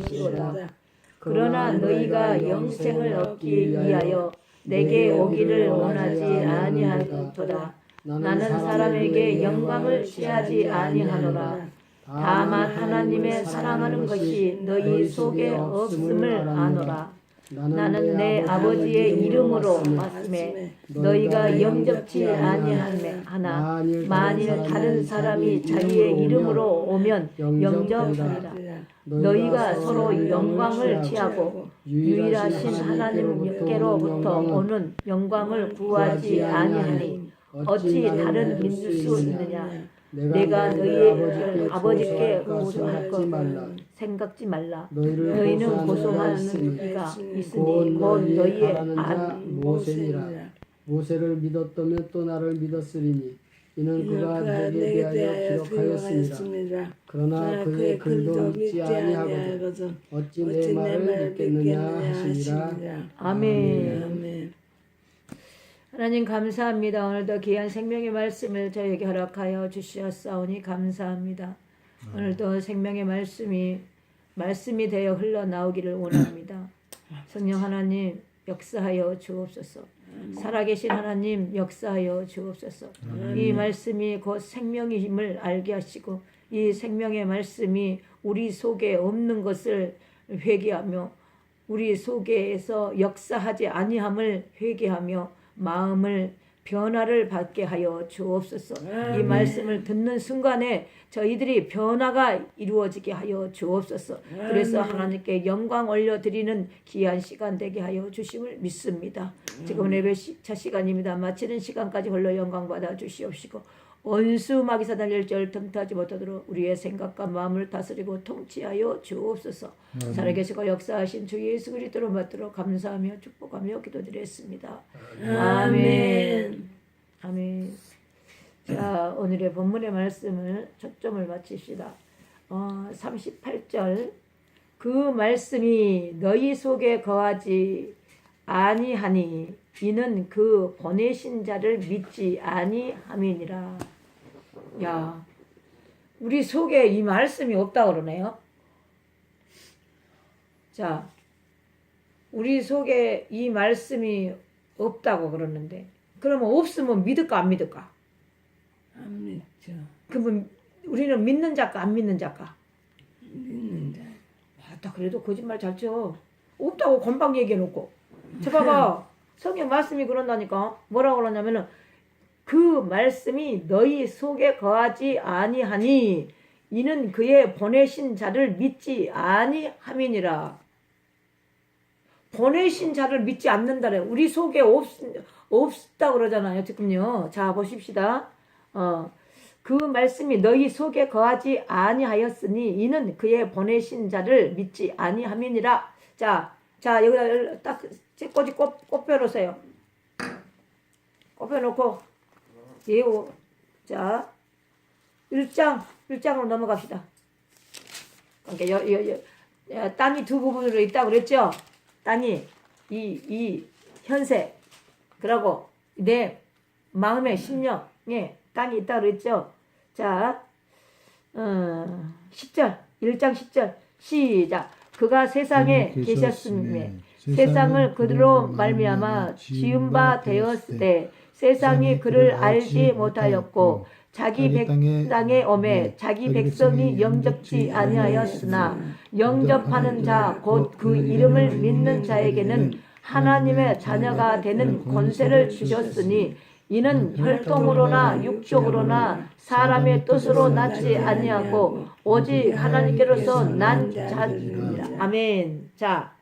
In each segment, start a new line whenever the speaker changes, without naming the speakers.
것이로다. 그러나 너희가 영생을 얻기 위하여 내게 오기를 원하지 아니하도다. 나는 사람에게 영광을 취하지 아니하노라. 다만 하나님의 사랑하는 것이 너희 속에 없음을 아노라. 나는 내 아버지의 이름으로 말씀해 너희가 영접치 아니하나 만일 다른 사람이 자기의 이름으로 오면 영접하리라. 너희가 서로 영광을 취하고 유일하신 하나님께로부터 오는 영광을 구하지 아니하니 어찌 다른 믿을 수 있느냐. 내가 너희 아버지께 고소할 것을 생각지 말라. 너희는 고소하는 이가 있으니 곧 너희의
모세니라. 모세를 믿었다면 또 나를 믿었으리니 이는 그가 내게 대하여 기록하였습니다. 그러나 그의 글도 믿지 아니하거든 어찌 내 말을 믿겠느냐 하시니라.
아멘. 하나님 감사합니다. 오늘도 귀한 생명의 말씀을 저에게 허락하여 주시었사오니 감사합니다. 오늘도 생명의 말씀이 되어 흘러나오기를 원합니다. 성령 하나님 역사하여 주옵소서. 살아계신 하나님 역사하여 주옵소서. 이 말씀이 곧 생명임을 알게 하시고 이 생명의 말씀이 우리 속에 없는 것을 회개하며 우리 속에서 역사하지 아니함을 회개하며 마음을 변화를 받게 하여 주옵소서. 이 말씀을 듣는 순간에 저희들이 변화가 이루어지게 하여 주옵소서. 그래서 하나님께 영광 올려드리는 귀한 시간 되게 하여 주심을 믿습니다. 지금은 예배차 시간입니다. 마치는 시간까지 홀로 영광 받아 주시옵시고 원수 마귀사단 열절 틈타지 못하도록 우리의 생각과 마음을 다스리고 통치하여 주옵소서. 살아계시고 역사하신 주 예수 그리스도로 받도록 감사하며 축복하며 기도드렸습니다. 아멘. 아멘. 자, 오늘의 본문의 말씀을 초점을 맞춥시다. 38절 그 말씀이 너희 속에 거하지 아니하니 이는 그 보내신 자를 믿지 아니함이니라. 야, 우리 속에 이 말씀이 없다 그러네요. 자, 우리 속에 이 말씀이 없다고 그러는데 그러면 없으면 믿을까 안 믿을까?
안 믿죠.
그러면 우리는 믿는 자까 안 믿는 자까?
믿는 자.
맞다. 그래도 거짓말 잘 쳐. 없다고 건방 얘기해놓고. 저 봐봐. 성경 말씀이 그런다니까. 뭐라고 그러냐면은 그 말씀이 너희 속에 거하지 아니하니 이는 그의 보내신 자를 믿지 아니함이니라. 보내신 자를 믿지 않는다래. 우리 속에 없다 그러잖아요. 지금요. 자 보십시다. 그 말씀이 너희 속에 거하지 아니하였으니 이는 그의 보내신 자를 믿지 아니함이니라. 자 여기다 딱 꼬지 꼽혀놓으세요. 꼽혀놓고 예우. 자 1장으로 넘어갑시다. 그러니까 땅이 두 부분으로 있다고 그랬죠. 땅이 이 현세 그러고 내 마음의 심령에 땅이 있다고 그랬죠. 자 10절 1장 10절 시작. 그가 세상에 계셨음에 세상을 그들로 말미암아 지은 바 되었을 때 세상이 그를 알지 못하였고 자기 백성에 오매 자기 백성이 영접지 아니하였으나 영접하는 자 곧 그 이름을 믿는 자에게는 하나님의 자녀가 되는 권세를 주셨으니 이는 혈통으로나 육적으로나 사람의 뜻으로 낳지 아니하고 오직 하나님께로서 난 자니라. 아멘. 자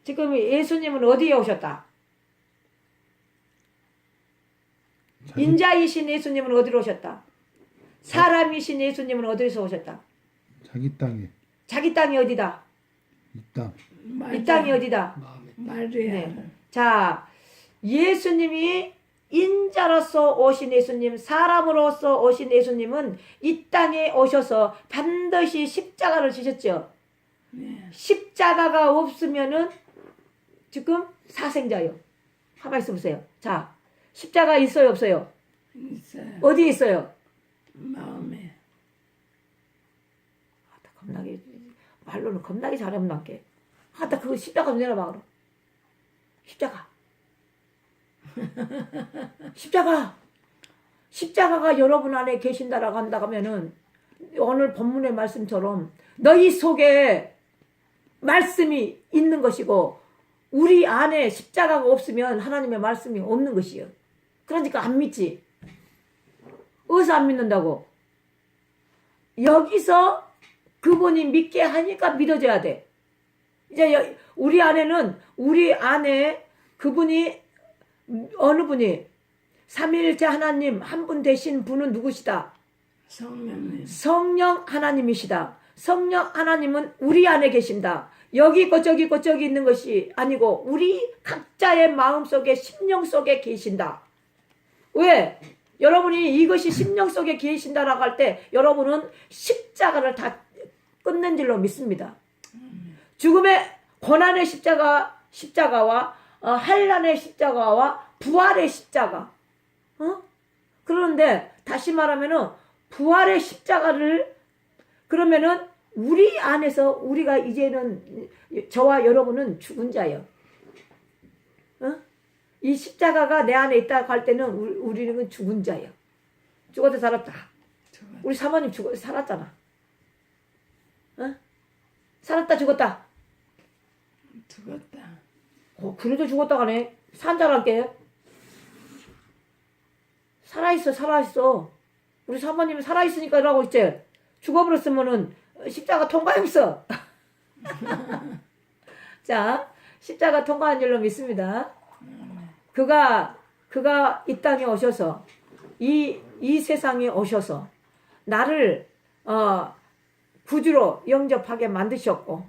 지금 예수님은 어디에 오셨다? 인자이신 예수님은 어디로 오셨다? 사람이신 예수님은 어디서 오셨다?
자기
땅이 어디다?
이 땅.
이 땅이 어디다?
말이야.
네. 자, 예수님이 인자로서 오신 예수님, 사람으로서 오신 예수님은 이 땅에 오셔서 반드시 십자가를 지셨죠.
네.
십자가가 없으면은 지금 사생자요. 가만히 있어 보세요. 자, 십자가 있어요, 없어요?
있어요.
어디에 있어요?
마음에.
겁나게 말로는 겁나게 잘하면 게. 하다 그거 십자가 좀 내려봐 그럼. 십자가. 십자가가 여러분 안에 계신다라고 한다고 하면은 오늘 본문의 말씀처럼 너희 속에 말씀이 있는 것이고 우리 안에 십자가가 없으면 하나님의 말씀이 없는 것이요. 그러니까 안 믿지. 어디서 안 믿는다고? 여기서 그분이 믿게 하니까 믿어져야 돼. 이제 우리 안에 그분이 어느 분이 삼위일체 하나님 한 분 되신 분은 누구시다?
성령님.
성령 하나님이시다. 성령 하나님은 우리 안에 계신다. 여기 있고 저기 있고 저기 있는 것이 아니고 우리 각자의 마음속에 심령 속에 계신다. 왜? 여러분이 이것이 심령 속에 계신다라고 할 때 여러분은 십자가를 다 끝낸 줄로 믿습니다. 죽음의 고난의 십자가와 환난의 십자가와 부활의 십자가. 그런데 다시 말하면은 부활의 십자가를 그러면은 우리 안에서 우리가 이제는 저와 여러분은 죽은 자예요. 이 십자가가 내 안에 있다고 할 때는 우리는 죽은 자예요. 죽어도 살았다. 우리 사모님 살았잖아. 살았다 죽었다.
죽었다.
그래도 죽었다 가네. 산 자랄게. 살아있어. 우리 사모님은 살아있으니까 이러고 있지. 죽어버렸으면은 십자가 통과했어. 자, 십자가 통과한 줄로 믿습니다. 그가 이 땅에 오셔서 이 세상에 오셔서 나를 구주로 영접하게 만드셨고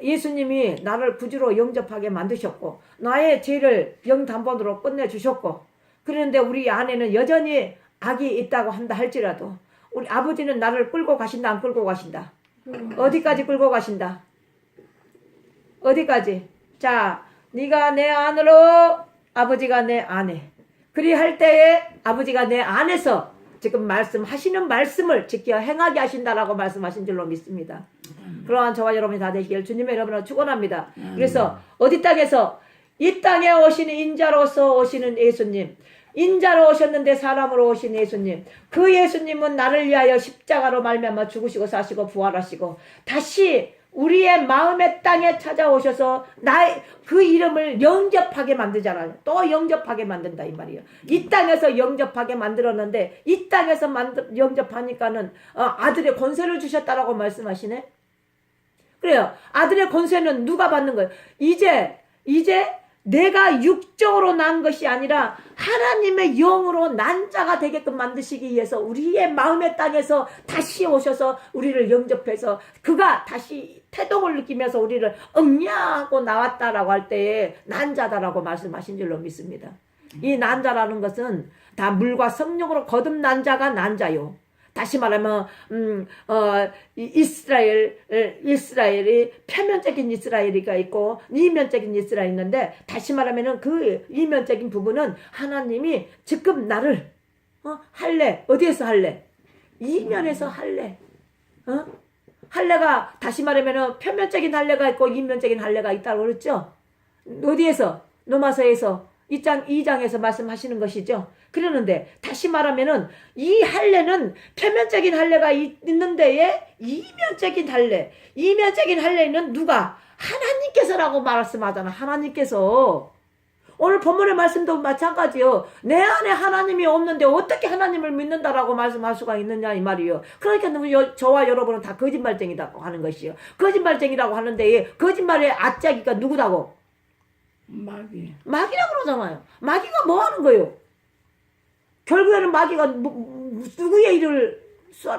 예수님이 나를 구주로 영접하게 만드셨고 나의 죄를 영단번으로 끝내주셨고 그런데 우리 안에는 여전히 악이 있다고 한다 할지라도 우리 아버지는 나를 끌고 가신다 안 끌고 가신다? 어디까지 끌고 가신다? 어디까지? 자, 네가 내 안으로 아버지가 내 안에 그리할 때에 아버지가 내 안에서 지금 말씀하시는 말씀을 지켜 행하게 하신다라고 말씀하신 줄로 믿습니다. 그러한 저와 여러분이 다 되시길 주님의 여러분을 축원합니다. 그래서 어디 땅에서 이 땅에 오시는 인자로서 오시는 예수님 인자로 오셨는데 사람으로 오신 예수님 그 예수님은 나를 위하여 십자가로 말미암아 죽으시고 사시고 부활하시고 다시 우리의 마음의 땅에 찾아오셔서 나의 그 이름을 영접하게 만들잖아요. 또 영접하게 만든다 이 말이에요. 이 땅에서 영접하게 만들었는데 이 땅에서 영접하니까는 아들의 권세를 주셨다라고 말씀하시네. 그래요. 아들의 권세는 누가 받는 거예요? 이제 내가 육적으로 난 것이 아니라 하나님의 영으로 난 자가 되게끔 만드시기 위해서 우리의 마음의 땅에서 다시 오셔서 우리를 영접해서 그가 다시 태동을 느끼면서 우리를 응냐하고 나왔다라고 할 때에 난 자다라고 말씀하신 줄로 믿습니다. 이 난 자라는 것은 다 물과 성령으로 거듭난 자가 난 자요. 다시 말하면 이스라엘이 표면적인 이스라엘이가 있고 이면적인 이스라엘이 있는데 다시 말하면 그 이면적인 부분은 하나님이 지금 나를 할례 어디에서 할례? 이면에서 할례. 할례가 다시 말하면 표면적인 할례가 있고 이면적인 할례가 있다고 그랬죠. 어디에서? 로마서에서 2장에서 말씀하시는 것이죠. 그러는데 다시 말하면은 이 할례는 표면적인 할례가 있는 데에 이면적인 할례는 누가? 하나님께서라고 말씀하잖아. 하나님께서. 오늘 본문의 말씀도 마찬가지요. 내 안에 하나님이 없는데 어떻게 하나님을 믿는다라고 말씀할 수가 있느냐 이 말이요. 그러니까 저와 여러분은 다 거짓말쟁이라고 하는 것이요. 거짓말쟁이라고 하는데 거짓말의 아짜기가 누구다고? 마귀라고 그러잖아요. 마귀가 뭐 하는 거예요? 결국에는 마귀가 누구의 일을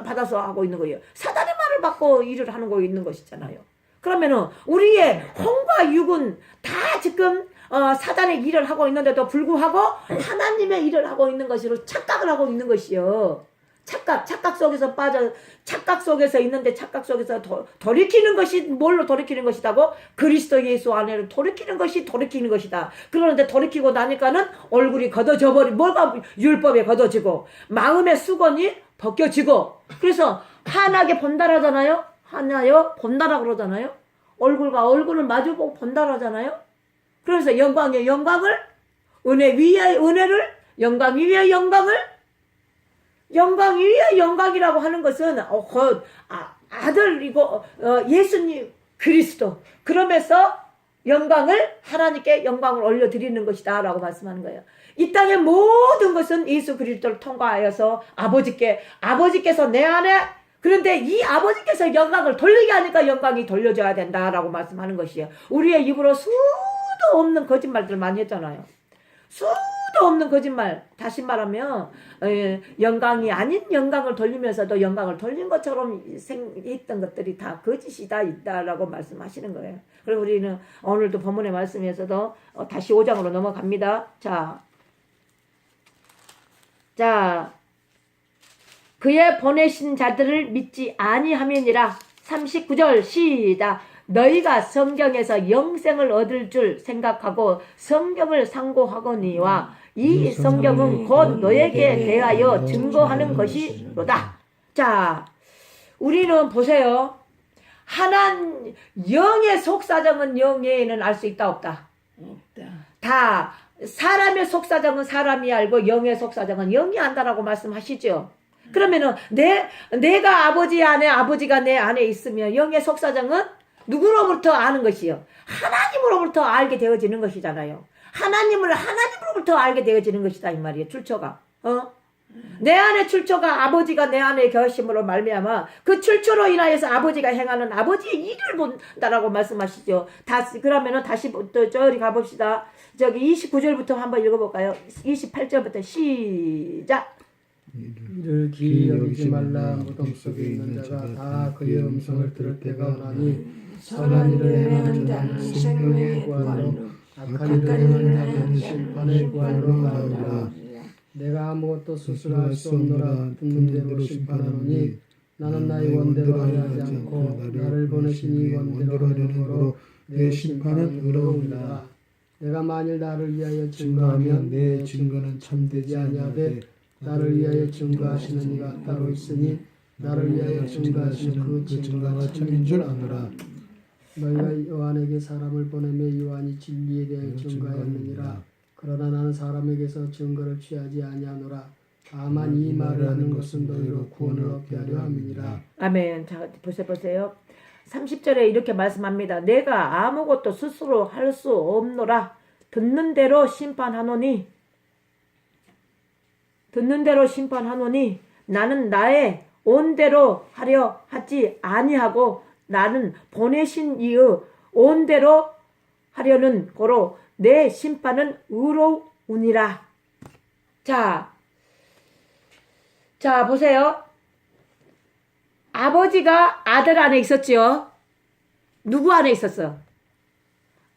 받아서 하고 있는 거예요? 사단의 말을 받고 일을 하는 거 있는 것이잖아요. 그러면은 우리의 혼과 육은 다 지금 사단의 일을 하고 있는데도 불구하고 하나님의 일을 하고 있는 것으로 착각을 하고 있는 것이요. 착각 속에서 착각 속에서 있는데 착각 속에서 돌이키는 것이 뭘로 돌이키는 것이다고? 그리스도 예수 안에로 돌이키는 것이 돌이키는 것이다. 그러는데 돌이키고 나니까는 얼굴이 걷어져 뭐가 율법에 걷어지고 마음의 수건이 벗겨지고 그래서 환하게 본다라잖아요. 하나요? 본다라 그러잖아요. 얼굴과 얼굴을 마주보고 본다라 하잖아요. 그래서 영광의 영광을, 은혜 위에 은혜를, 영광 위에 영광을, 영광 위에 영광이라고 하는 것은 아들이고 예수님 그리스도, 그러면서 영광을, 하나님께 영광을 올려드리는 것이다 라고 말씀하는 거예요. 이 땅의 모든 것은 예수 그리스도를 통과하여서 아버지께서 내 안에, 그런데 이 아버지께서 영광을 돌리게 하니까 영광이 돌려져야 된다라고 말씀하는 것이에요. 우리의 입으로 수도 없는 거짓말들을 많이 했잖아요. 수도 없는 거짓말. 다시 말하면 영광이 아닌 영광을 돌리면서도 영광을 돌린 것처럼 했던 것들이 다 거짓이다 있다라고 말씀하시는 거예요. 그리고 우리는 오늘도 본문의 말씀에서도 다시 5장으로 넘어갑니다. 자, 그의 보내신 자들을 믿지 아니함이니라. 39절 시작. 너희가 성경에서 영생을 얻을 줄 생각하고 성경을 상고하거니와 이 성경은 곧 너에게 대하여 증거하는 것이로다. 자, 우리는 보세요. 영의 속사정은 영 외에는 알 수 있다 없다?
없다.
다 사람의 속사정은 사람이 알고 영의 속사정은 영이 안다라고 말씀하시죠. 그러면은 내가 아버지 안에, 아버지가 내 안에 있으면 영의 속사정은 누구로부터 아는 것이요? 하나님으로부터 알게 되어지는 것이잖아요. 하나님으로부터 알게 되어지는 것이다 이 말이에요. 출처가. 내 안에 출처가 아버지가 내 안에 계심으로 말미암아 그 출처로 인하여서 아버지가 행하는 아버지의 일을 본다라고 말씀하시죠. 그러면은 다시 또 저리 가봅시다. 저기 29절부터 한번 읽어볼까요? 28절부터 시작.
이를 기이 여기지 말라. 무덤 속에 있는 자가 다 그의 음성을 들을 때가 오나니 선한 일을 행하는 자는 생명의 구원으로 악한 일을 행하는 자는 심판의 구원으로 나오리라. 내가 아무것도 스스로 할 수 없노라. 듣는 대로 심판하노니 나는 나의 원대로 하려 하지 않고 나를 보내신 이 원대로 하려는 거로 내 심판은 의로우니라. 내가 만일 나를 위하여 증거하면 내 증거는 참되지 아니하되 나를 위하여 증거하시는 이가 따로 있으니 나를 위하여 증거하시는 그 증거가 참인 줄 아노라. 너희가 요한에게 사람을 보내매 요한이 진리에 대하여 증거하였느니라. 그러나 나는 사람에게서 증거를 취하지 아니하노라. 다만 이 말을 하는 것은 너희로 구원을 얻게 하려 함이니라.
아멘. 자, 보세요. 30절에 이렇게 말씀합니다. 내가 아무것도 스스로 할 수 없노라. 듣는 대로 심판하노니 나는 나의 온대로 하려 하지 아니하고 나는 보내신 이의 온대로 하려는 거로 내 심판은 의로우니라. 자 보세요. 아버지가 아들 안에 있었지요. 누구 안에 있었어?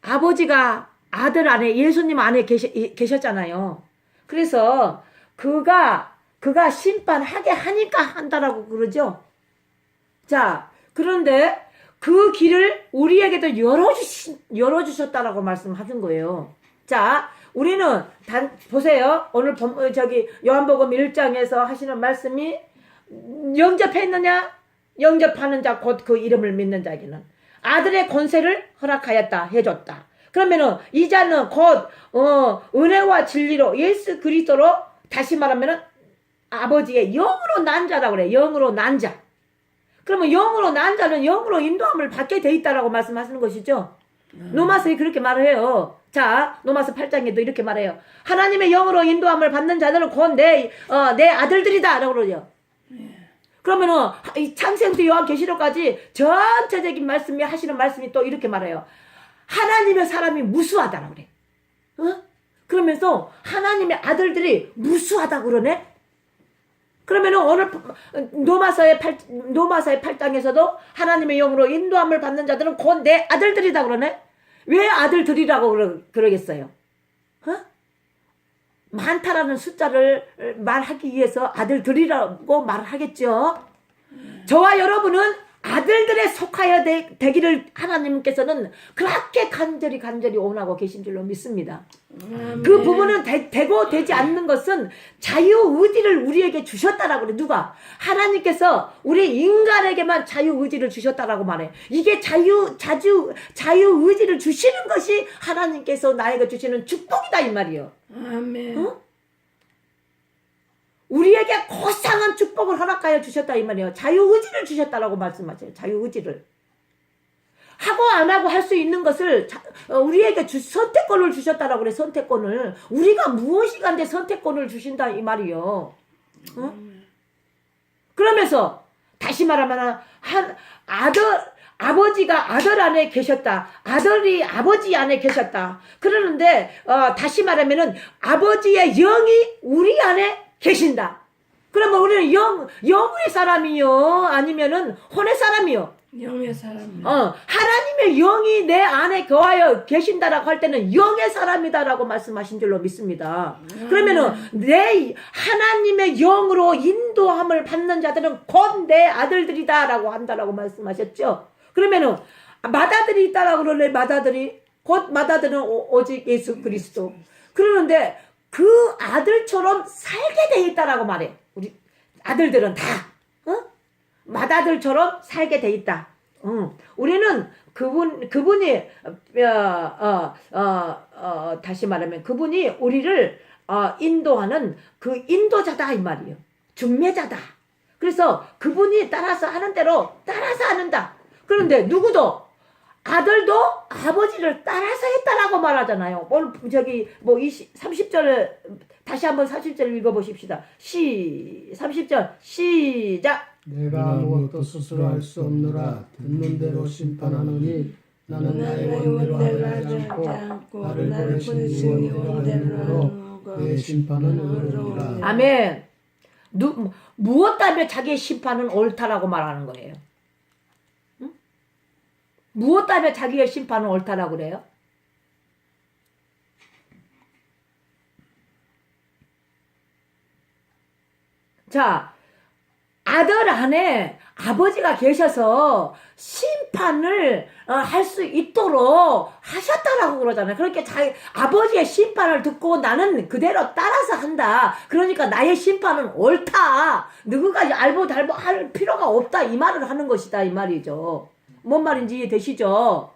아버지가 아들 안에, 예수님 안에 계셨잖아요. 그래서 그가 심판하게 하니까 한다라고 그러죠. 자, 그런데 그 길을 우리에게도 열어주셨다라고 말씀하신 거예요. 자, 우리는 보세요. 오늘 요한복음 1장에서 하시는 말씀이 영접했느냐? 영접하는 자 곧 그 이름을 믿는 자에게는 아들의 권세를 허락하였다, 해줬다. 그러면은 이 자는 곧 은혜와 진리로 예수 그리스도로, 다시 말하면은 아버지의 영으로 난 자라고 그래. 영으로 난 자. 그러면 영으로 난 자는 영으로 인도함을 받게 돼 있다라고 말씀하시는 것이죠. 로마서에 그렇게 말을 해요. 자, 로마서 8장에도 이렇게 말해요. 하나님의 영으로 인도함을 받는 자들은 곧 내 아들들이다 라고 그러죠. 그러면은 이 창세기부터 요한계시록까지 전체적인 말씀이 하시는 말씀이 또 이렇게 말해요. 하나님의 사람이 무수하다라고 그래. 그러면서 하나님의 아들들이 무수하다 그러네. 그러면은 오늘 로마서의 8장에서도 하나님의 영으로 인도함을 받는 자들은 곧 내 아들들이다 그러네. 왜 아들들이라고 그러겠어요? 많다라는 숫자를 말하기 위해서 아들들이라고 말을 하겠죠. 저와 여러분은 아들들에 속하여 되기를 하나님께서는 그렇게 간절히 원하고 계신 줄로 믿습니다. 그 부분은 되고 되지 않는 것은 자유의지를 우리에게 주셨다라고 그래. 누가? 하나님께서 우리 인간에게만 자유의지를 주셨다라고 말해. 이게 자유의지를 주시는 것이 하나님께서 나에게 주시는 축복이다 이 말이요.
아멘.
어? 우리에게 고상한 축복을 허락하여 주셨다 이 말이에요. 자유의지를 주셨다라고 말씀하세요. 자유의지를. 하고 안 하고 할 수 있는 것을 우리에게 선택권을 주셨다라고 그래. 선택권을. 우리가 무엇이 간데 선택권을 주신다 이 말이요. 어? 그러면서 다시 말하면 아버지가 아들 안에 계셨다. 아들이 아버지 안에 계셨다. 그러는데 다시 말하면은 아버지의 영이 우리 안에 계신다. 그러면 우리는 영의 사람이요? 아니면은 혼의 사람이요?
영의 사람.
하나님의 영이 내 안에 거하여 계신다라고 할 때는 영의 사람이다라고 말씀하신 줄로 믿습니다. 그러면은 내 하나님의 영으로 인도함을 받는 자들은 곧 내 아들들이다라고 한다라고 말씀하셨죠. 그러면은 맏아들이 있다라고 그러네. 곧 맏아들은 오직 예수 그리스도. 그러는데 그 아들처럼 살게 돼 있다라고 말해. 우리 아들들은 다, 맏아들처럼 살게 돼 있다. 우리는 그분이 다시 말하면 그분이 우리를 인도하는 그 인도자다 이 말이에요. 중매자다. 그래서 그분이 따라서 하는 대로 따라서 하는다. 그런데 누구도 아들도 아버지를 따라서 했다라고 말하잖아요. 오늘 30절 다시 한번 40절 읽어보십시다. 30절 시작.
내가 아무것도 스스로 할 수 없노라. 듣는 대로 심판하노니 나는 나의 원대로 하지 않고 나를 보내신 이의 원대로 내 심판은 의로우니라.
아멘. 무엇 때문에 자기의 심판은 옳다라고 말하는 거예요? 무엇 때문에 자기의 심판은 옳다라고 그래요? 자, 아들 안에 아버지가 계셔서 심판을 할 수 있도록 하셨다라고 그러잖아요. 그렇게 아버지의 심판을 듣고 나는 그대로 따라서 한다. 그러니까 나의 심판은 옳다. 누구까지 알고 달고 할 필요가 없다. 이 말을 하는 것이다. 이 말이죠. 뭔 말인지 이해되시죠?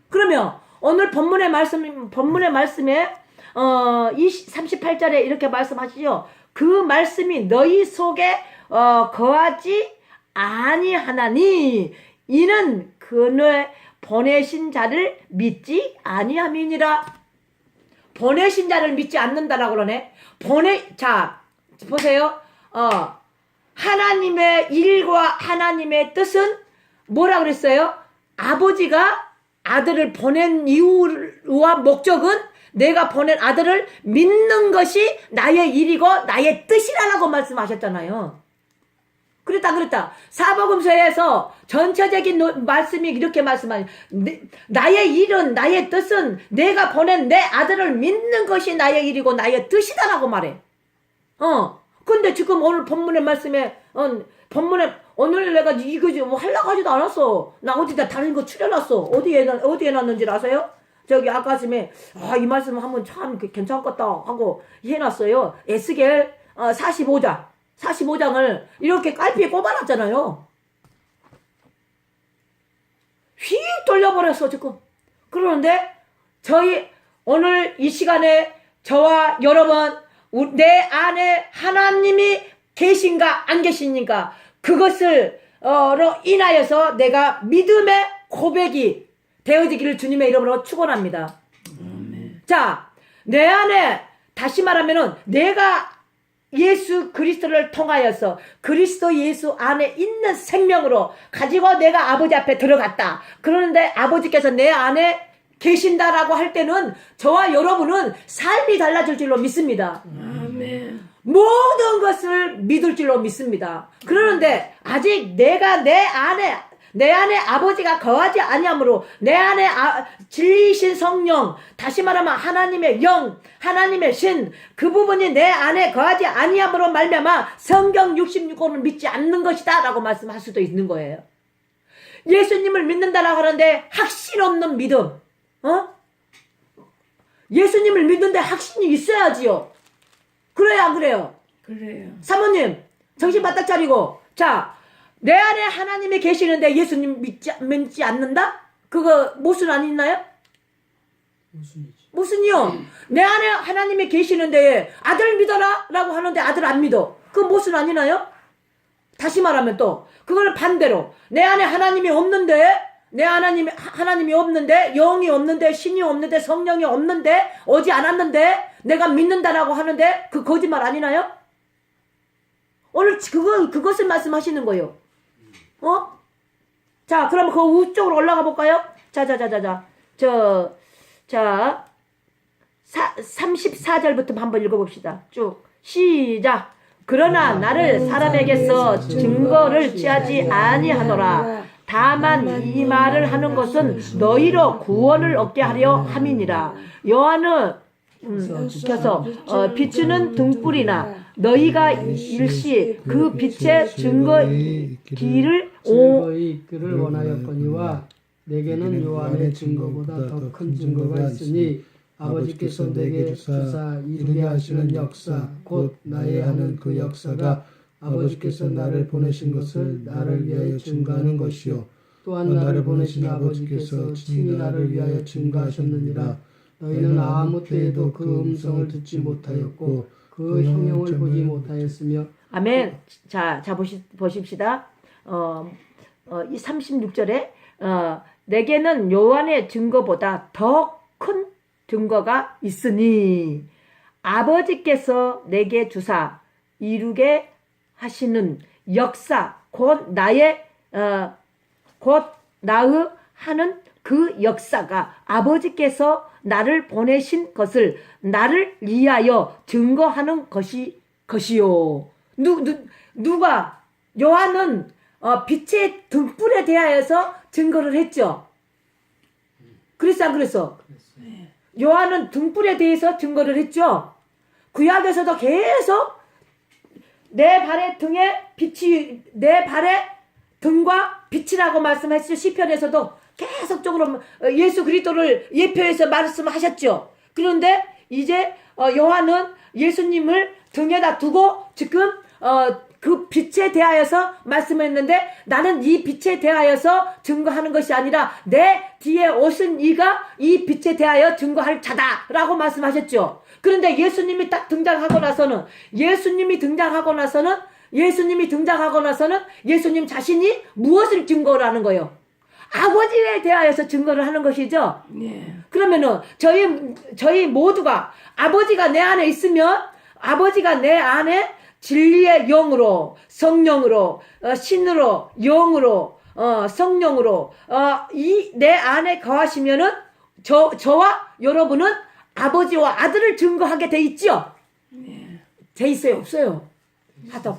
그러면 오늘 본문의 말씀에 38절에 이렇게 말씀하시죠. 그 말씀이 너희 속에 거하지 아니하나니 이는 그의 보내신 자를 믿지 아니함이니라. 보내신 자를 믿지 않는다라고 그러네. 자 보세요. 하나님의 일과 하나님의 뜻은 뭐라 그랬어요? 아버지가 아들을 보낸 이유와 목적은 내가 보낸 아들을 믿는 것이 나의 일이고 나의 뜻이라고 말씀하셨잖아요. 그랬다. 사복음서에서 전체적인 말씀이 이렇게 말씀하니 나의 일은 나의 뜻은 내가 보낸 내 아들을 믿는 것이 나의 일이고 나의 뜻이다라고 말해. 근데 지금 오늘 본문의 말씀에 오늘 내가 이거 뭐 하려고 하지도 않았어. 나 어디다 다른 거 추려놨어. 어디에 놨는지 아세요? 저기 아까쯤에 이 말씀 한번 참 괜찮겠다 하고 해놨어요. 에스겔 45장을 이렇게 깔피에 꼽아놨잖아요. 휙 돌려버렸어 지금. 그러는데 오늘 이 시간에 저와 여러분 내 안에 하나님이 계신가 안 계십니까? 그것을 인하여서 내가 믿음의 고백이 되어지기를 주님의 이름으로 축원합니다. 자, 내 안에 다시 말하면은 내가 예수 그리스도를 통하여서 그리스도 예수 안에 있는 생명으로 가지고 내가 아버지 앞에 들어갔다. 그러는데 아버지께서 내 안에 계신다라고 할 때는 저와 여러분은 삶이 달라질 줄로 믿습니다.
아멘.
모든 것을 믿을 줄로 믿습니다. 그러는데 아직 내가 내 안에 아버지가 거하지 아니하므로 내 안에 진리이신 성령, 다시 말하면 하나님의 영, 하나님의 신, 그 부분이 내 안에 거하지 아니하므로 말미암아 성경 66권을 믿지 않는 것이다 라고 말씀할 수도 있는 거예요. 예수님을 믿는다라고 하는데 확신 없는 믿음. 예수님을 믿는데 확신이 있어야지요. 그래야 안 그래요?
그래요.
사모님, 정신 바짝 차리고. 자, 내 안에 하나님이 계시는데 예수님 믿지 않는다? 그거 모순 안 있나요?
무슨이지?
모순이요. 내 안에 하나님이 계시는데 아들 믿어라 라고 하는데 아들 안 믿어. 그거 모순 아니나요? 다시 말하면 또 그걸 반대로 내 안에 하나님이 없는데, 내 하나님이 없는데, 영이 없는데, 신이 없는데, 성령이 없는데, 오지 않았는데 내가 믿는다라고 하는데 그 거짓말 아니나요? 오늘 그것을 말씀하시는 거예요. 자, 그럼 그 우쪽으로 올라가 볼까요? 자, 34절부터 한번 읽어봅시다. 쭉 시작. 그러나 나를 사람에게서 증거를 취하지 아니하노라. 다만 이 말을 하는 것은 너희로 구원을 얻게 하려 함이니라. 요한은 켜서 비추는 등불이나 너희가 일시 그 빛의 증거의 길을
원하였거니와 내게는 요한의 증거보다 더 큰 증거가 있으니 아버지께서 내게 주사 이루게 하시는 역사 곧 나의 하는 그 역사가 아버지께서 나를 보내신 것을 나를 위하여 증거하는 것이요 또한 나를 보내신 아버지께서 친히 나를 위하여 증거하셨느니라. 너희는 아무 때에도 그 음성을 듣지 못하였고 그 형용을 보지 못하였으며.
아멘. 자 보십시다. 이 36절에 내게는 요한의 증거보다 더 큰 증거가 있으니 아버지께서 내게 주사 이루게 하시는 역사 곧 나의 하는 그 역사가 아버지께서 나를 보내신 것을 나를 위하여 증거하는 것이요. 누가 요한은 빛의 등불에 대하여서 증거를 했죠. 그랬어 안 그랬어? 요한은 등불에 대해서 증거를 했죠. 구약에서도 계속 내 발의 등에 빛이, 내 발의 등과 빛이라고 말씀했죠. 시편에서도 계속적으로 예수 그리스도를 예표해서 말씀하셨죠. 그런데 이제 요한은 예수님을 등에다 두고 지금 그 빛에 대하여서 말씀했는데 나는 이 빛에 대하여서 증거하는 것이 아니라 내 뒤에 오신 이가 이 빛에 대하여 증거할 자다라고 말씀하셨죠. 그런데 예수님이 딱 등장하고 나서는 예수님 자신이 무엇을 증거를 하는 거예요? 아버지에 대하여서 증거를 하는 것이죠.
네.
그러면은 저희 모두가 아버지가 내 안에 있으면 아버지가 내 안에 진리의 영으로, 성령으로, 신으로, 영으로, 성령으로, 이 내 안에 거하시면은 저와 여러분은 아버지와 아들을 증거하게 돼 있죠?
네.
돼 있어요? 없어요? 하다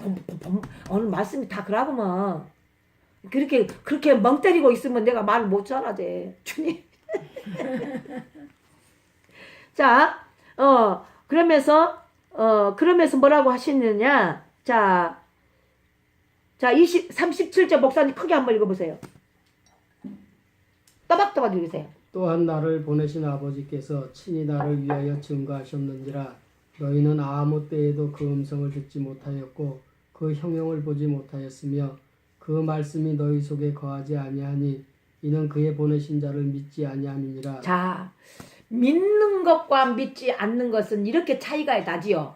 오늘 말씀이 다 그러구만. 그렇게 멍 때리고 있으면 내가 말을 못 잘하지. 주님. 자, 그러면서 뭐라고 하시느냐. 자, 37절 목사님 크게 한번 읽어보세요. 또박또박 읽으세요.
또한 나를 보내신 아버지께서 친히 나를 위하여 증거하셨느니라. 너희는 아무 때에도 그 음성을 듣지 못하였고 그 형용을 보지 못하였으며 그 말씀이 너희 속에 거하지 아니하니 이는 그의 보내신 자를 믿지 아니함이니라.
자, 믿는 것과 믿지 않는 것은 이렇게 차이가 나지요.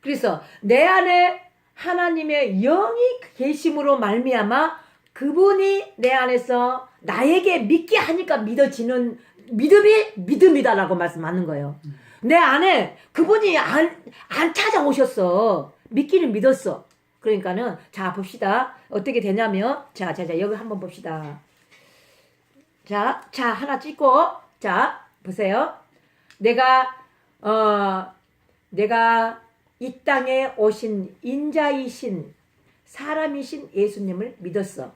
그래서 내 안에 하나님의 영이 계심으로 말미암아 그분이 내 안에서 나에게 믿게 하니까 믿어지는 믿음이 믿음이다라고 말씀하는 거예요. 내 안에 그분이 안 찾아오셨어. 믿기는 믿었어. 그러니까는 자 봅시다. 어떻게 되냐면 자 여기 한번 봅시다. 자 하나 찍고 자 보세요. 내가 이 땅에 오신 인자이신 사람이신 예수님을 믿었어요.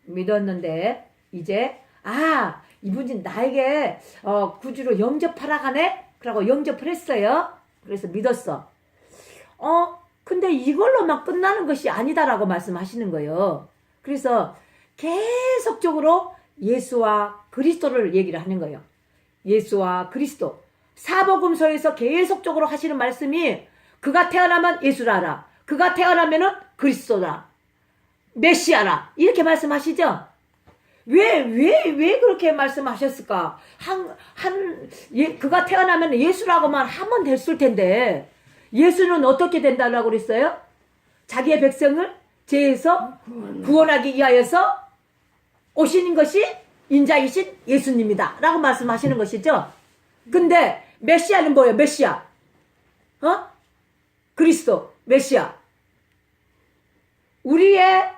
믿었는데 이제 이분이 나에게 구주로 영접하라 가네? 그러고 영접을 했어요. 그래서 믿었어. 근데 이걸로만 끝나는 것이 아니다라고 말씀하시는 거예요. 그래서 계속적으로 예수와 그리스도를 얘기를 하는 거예요. 예수와 그리스도. 사복음서에서 계속적으로 하시는 말씀이 그가 태어나면 예수라 하라. 그가 태어나면은 그리스도라. 메시아라. 이렇게 말씀하시죠? 왜 그렇게 말씀하셨을까? 그가 태어나면 예수라고만 하면 됐을 텐데, 예수는 어떻게 된다고 그랬어요? 자기의 백성을 죄에서 구원하기 위하여서 오시는 것이 인자이신 예수님이다. 라고 말씀하시는 것이죠. 근데, 메시아는 뭐예요? 메시아. 그리스도, 메시아. 우리의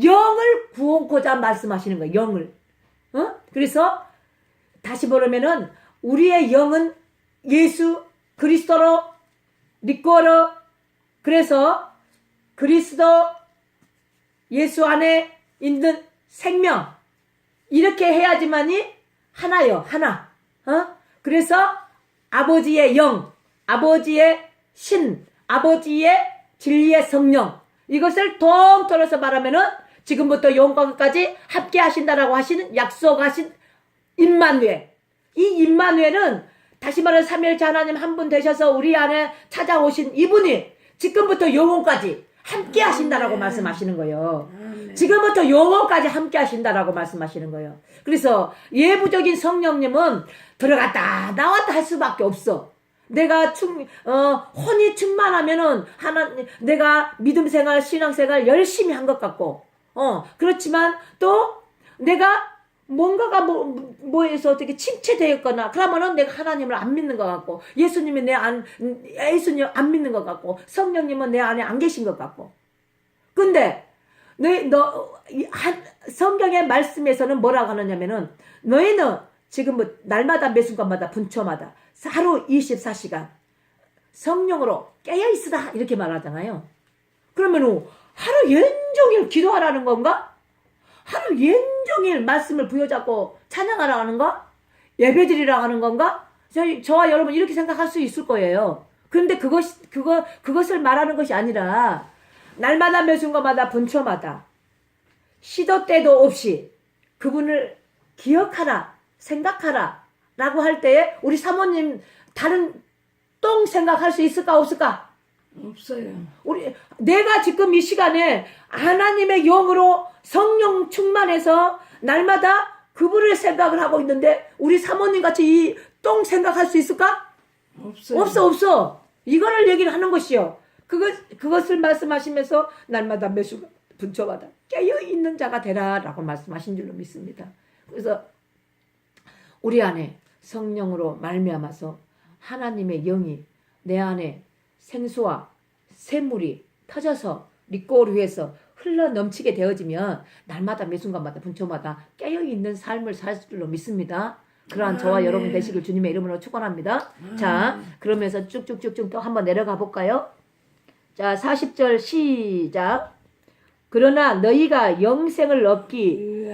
영을 구원코자 말씀하시는 거예요. 영을. 그래서 다시 보려면은 우리의 영은 예수 그리스도로 믿고로 그래서 그리스도 예수 안에 있는 생명 이렇게 해야지만이 하나요. 하나. 그래서 아버지의 영, 아버지의 신, 아버지의 진리의 성령 이것을 통틀어서 말하면은 지금부터 영과 끝까지 함께 하신다라고 하시는 약속하신 임마누엘. 이 임마누엘은 다시 말해 삼위일체 하나님 한 분 되셔서 우리 안에 찾아오신 이분이 지금부터 영원까지 함께 하신다라고 말씀하시는 거예요. 지금부터 영원까지 함께 하신다라고 말씀하시는 거예요. 그래서 예부적인 성령님은 들어갔다 나왔다 할 수밖에 없어. 내가 혼이 충만하면은 내가 믿음 생활, 신앙 생활 열심히 한 것 같고, 그렇지만 또 내가 뭔가가 뭐에서 어떻게 침체되었거나 그러면은 내가 하나님을 안 믿는 것 같고, 예수님이 예수님 안 믿는 것 같고, 성령님은 내 안에 안 계신 것 같고. 근데 성경의 말씀에서는 뭐라고 하느냐면은 너희는 지금 날마다 매 순간마다 분초마다 하루 24시간 성령으로 깨어있으라 이렇게 말하잖아요. 그러면 하루 연종일 기도하라는 건가? 하루 연종일 말씀을 부여잡고 찬양하라 하는 거? 예배드리라 하는 건가? 저와 여러분 이렇게 생각할 수 있을 거예요. 그런데 그것을 말하는 것이 아니라 날마다 매 순간마다 분초마다 시도 때도 없이 그분을 기억하라 생각하라 라고 할 때에 우리 사모님 다른 똥 생각할 수 있을까 없을까?
없어요.
내가 지금 이 시간에 하나님의 영으로 성령 충만해서 날마다 그분을 생각을 하고 있는데 우리 사모님 같이 이 똥 생각할 수 있을까?
없어요.
없어. 이거를 얘기를 하는 것이요. 그것을 말씀하시면서 날마다 매수 분초마다 깨어있는 자가 되라 라고 말씀하신 줄로 믿습니다. 그래서 우리 안에 성령으로 말미암아서 하나님의 영이 내 안에 생수와 샘물이 터져서 리꼬를 위해서 흘러 넘치게 되어지면 날마다 매 순간마다 분초마다 깨어있는 삶을 살 줄로 믿습니다. 그러한 저와 여러분 되시길 주님의 이름으로 축원합니다. 자, 그러면서 쭉쭉쭉쭉 또 한번 내려가 볼까요? 자, 40절 시작. 그러나 너희가 영생을 얻기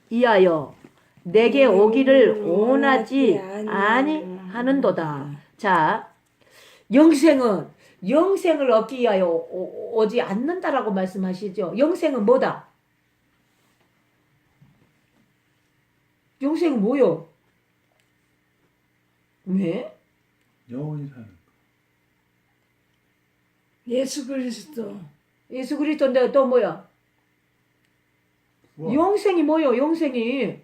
위하여 내게 오기를 원하지 아니하는도다. 자, 영생을 얻기 위하여 오지 않는다라고 말씀하시죠. 영생은 뭐다? 영생은 뭐요? 왜?
영원히 사는 거.
예수 그리스도.
예수 그리스도인데 또 뭐야?
구원.
영생이 뭐요? 영생이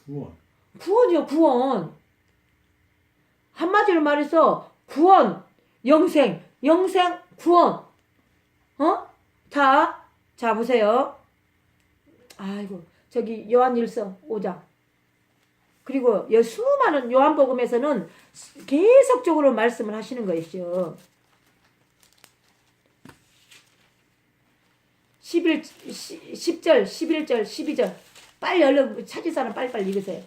구원.
구원이요. 구원. 한마디로 말해서 구원, 영생, 구원. 자 보세요. 아이고 저기 요한일서 5장. 그리고 수많은 요한복음에서는 계속적으로 말씀을 하시는 것이죠. 10절, 11절, 12절. 빨리 얼른 찾을 사람 빨리빨리 읽으세요.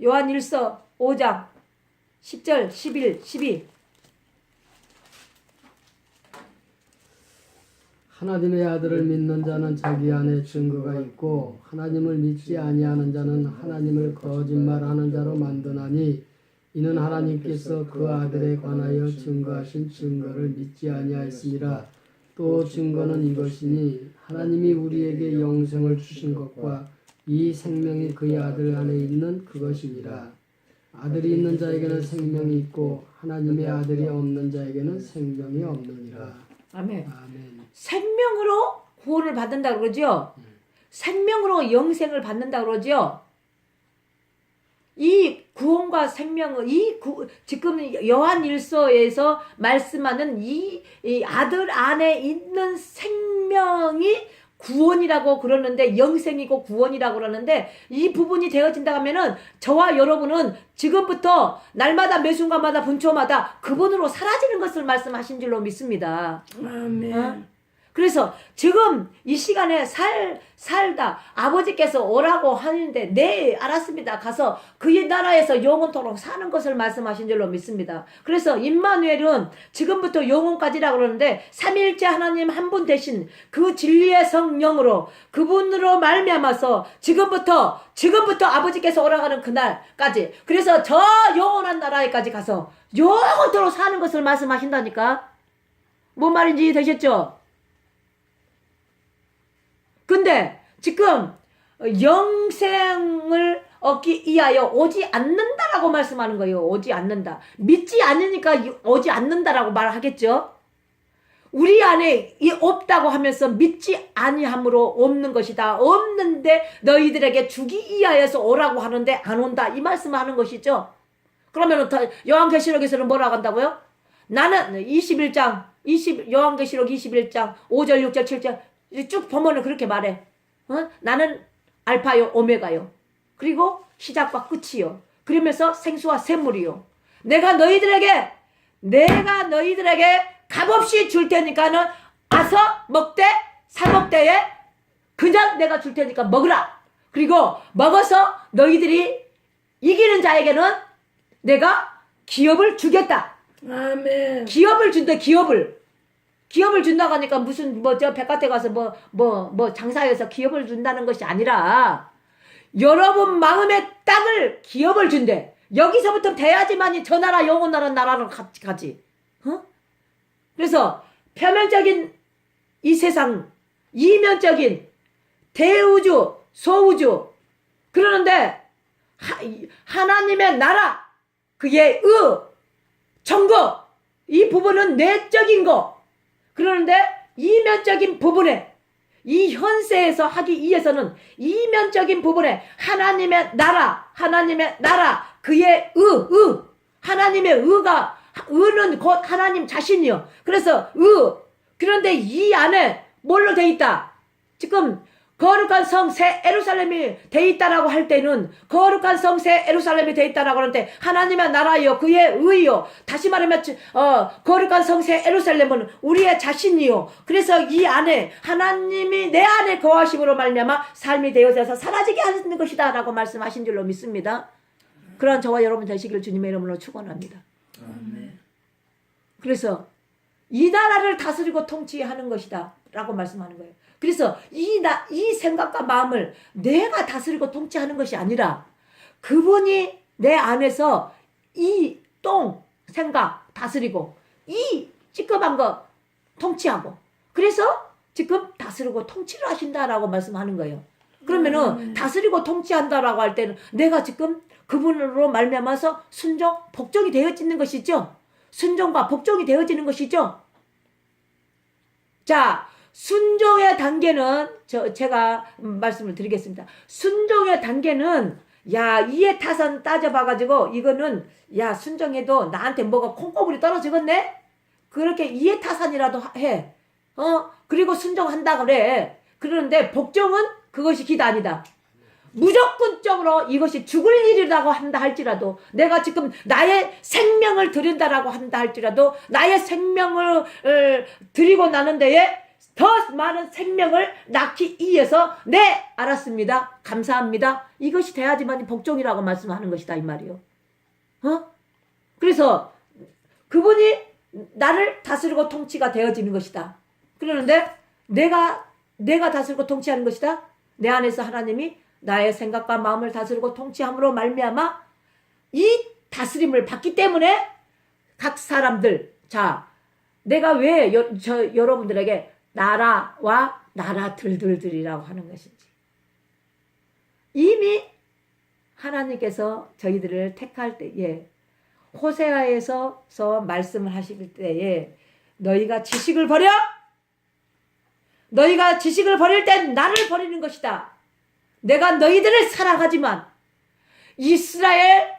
요한일서 5장 10절, 11, 12.
하나님의 아들을 믿는 자는 자기 안에 증거가 있고 하나님을 믿지 아니하는 자는 하나님을 거짓말하는 자로 만드나니 이는 하나님께서 그 아들에 관하여 증거하신 증거를 믿지 아니하였습니다. 또 증거는 이것이니 하나님이 우리에게 영생을 주신 것과 이 생명이 그의 아들 안에 있는 그것이니라. 아들이 있는 자에게는 생명이 있고 하나님의 아들이 없는 자에게는 생명이 없느니라.
아멘.
아멘.
생명으로 구원을 받는다 그러죠. 생명으로 영생을 받는다 그러죠. 이 구원과 생명은 지금 요한일서에서 말씀하는 이 아들 안에 있는 생명이 구원이라고 그러는데, 영생이고 구원이라고 그러는데, 이 부분이 되어진다 하면은 저와 여러분은 지금부터 날마다 매 순간마다 분초마다 그분으로 사라지는 것을 말씀하신 줄로 믿습니다.
아멘.
어? 그래서 지금 이 시간에 살다 아버지께서 오라고 하는데, 네 알았습니다. 가서 그의 나라에서 영원토록 사는 것을 말씀하신 줄로 믿습니다. 그래서 임마누엘은 지금부터 영원까지라고 그러는데, 삼위일체 하나님 한 분 대신 그 진리의 성령으로 그분으로 말미암아서 지금부터 아버지께서 오라가는 그날까지, 그래서 저 영원한 나라에까지 가서 영원토록 사는 것을 말씀하신다니까. 뭔 말인지 이해되셨죠? 근데 지금 영생을 얻기 위하여 오지 않는다라고 말씀하는 거예요. 오지 않는다. 믿지 않으니까 오지 않는다라고 말하겠죠. 우리 안에 없다고 하면서 믿지 아니함으로 없는 것이다. 없는데 너희들에게 주기 위하여서 오라고 하는데 안 온다. 이 말씀을 하는 것이죠. 그러면 요한계시록에서는 뭐라고 한다고요? 나는 21장 요한계시록 21장 5절 6절 7절 쭉 보면은 그렇게 말해. 나는 알파요 오메가요. 그리고 시작과 끝이요. 그러면서 생수와 샘물이요. 내가 너희들에게 값없이 줄 테니까는 아서 먹되 사먹되에 그냥 내가 줄 테니까 먹으라. 그리고 먹어서 너희들이 이기는 자에게는 내가 기업을 주겠다.
아멘.
기업을 준대. 기업을 준다고 하니까 무슨 저 백화대 가서 장사해서 기업을 준다는 것이 아니라 여러분 마음의 땅을 기업을 준대. 여기서부터 돼야지만이 저 나라 영원 나라로 가지. 그래서 표면적인 이 세상, 이면적인 대우주, 소우주, 그러는데 하나님의 나라, 그의 천국, 이 부분은 내적인 거. 그러는데 이면적인 부분에, 이 현세에서 하기 위해서는 이면적인 부분에 하나님의 나라, 그의 하나님의 의는 곧 하나님 자신이요. 그래서 그런데 이 안에 뭘로 돼 있다? 지금 거룩한 성 새 예루살렘이 돼 있다라고 할 때는, 거룩한 성 새 예루살렘이 돼 있다라고 하는데 하나님의 나라요, 그의 의요. 다시 말하면 거룩한 성 새 예루살렘은 우리의 자신이요. 그래서 이 안에 하나님이 내 안에 거하심으로 말미암아 삶이 되어져서 사라지게 하는 것이다라고 말씀하신 줄로 믿습니다. 그런 저와 여러분 되시기를 주님의 이름으로 축원합니다. 그래서 이 나라를 다스리고 통치하는 것이다 라고 말씀하는 거예요. 그래서 이 생각과 마음을 내가 다스리고 통치하는 것이 아니라 그분이 내 안에서 이 생각 다스리고 이 찌끄만 거 통치하고, 그래서 지금 다스리고 통치를 하신다라고 말씀하는 거예요. 그러면은 다스리고 통치한다라고 할 때는 내가 지금 그분으로 말미암아서 순종, 복종이 되어지는 것이죠. 순종과 복종이 되어지는 것이죠. 자, 순종의 단계는 제가 말씀을 드리겠습니다. 순종의 단계는 이해타산 따져봐가지고 이거는 순종해도 나한테 뭐가 콩고물이 떨어지겠네? 그렇게 이해타산이라도 해. 그리고 순종한다 그래. 그러는데 복종은 그것이 길 아니다. 무조건적으로 이것이 죽을 일이라고 한다 할지라도, 내가 지금 나의 생명을 드린다라고 한다 할지라도, 나의 생명을 드리고 나는 데에 더 많은 생명을 낳기 위해서 알았습니다. 감사합니다. 이것이 돼야지만 복종이라고 말씀하는 것이다 이 말이요. 그래서 그분이 나를 다스리고 통치가 되어지는 것이다. 그러는데 내가 다스리고 통치하는 것이다. 내 안에서 하나님이 나의 생각과 마음을 다스리고 통치함으로 말미암아 이 다스림을 받기 때문에 각 사람들, 내가 왜 여러분들에게 나라와 나라들들이라고 하는 것인지. 이미 하나님께서 저희들을 택할 때에 호세아에서 말씀을 하실 때에 너희가 지식을 버려! 너희가 지식을 버릴 땐 나를 버리는 것이다. 내가 너희들을 사랑하지만 이스라엘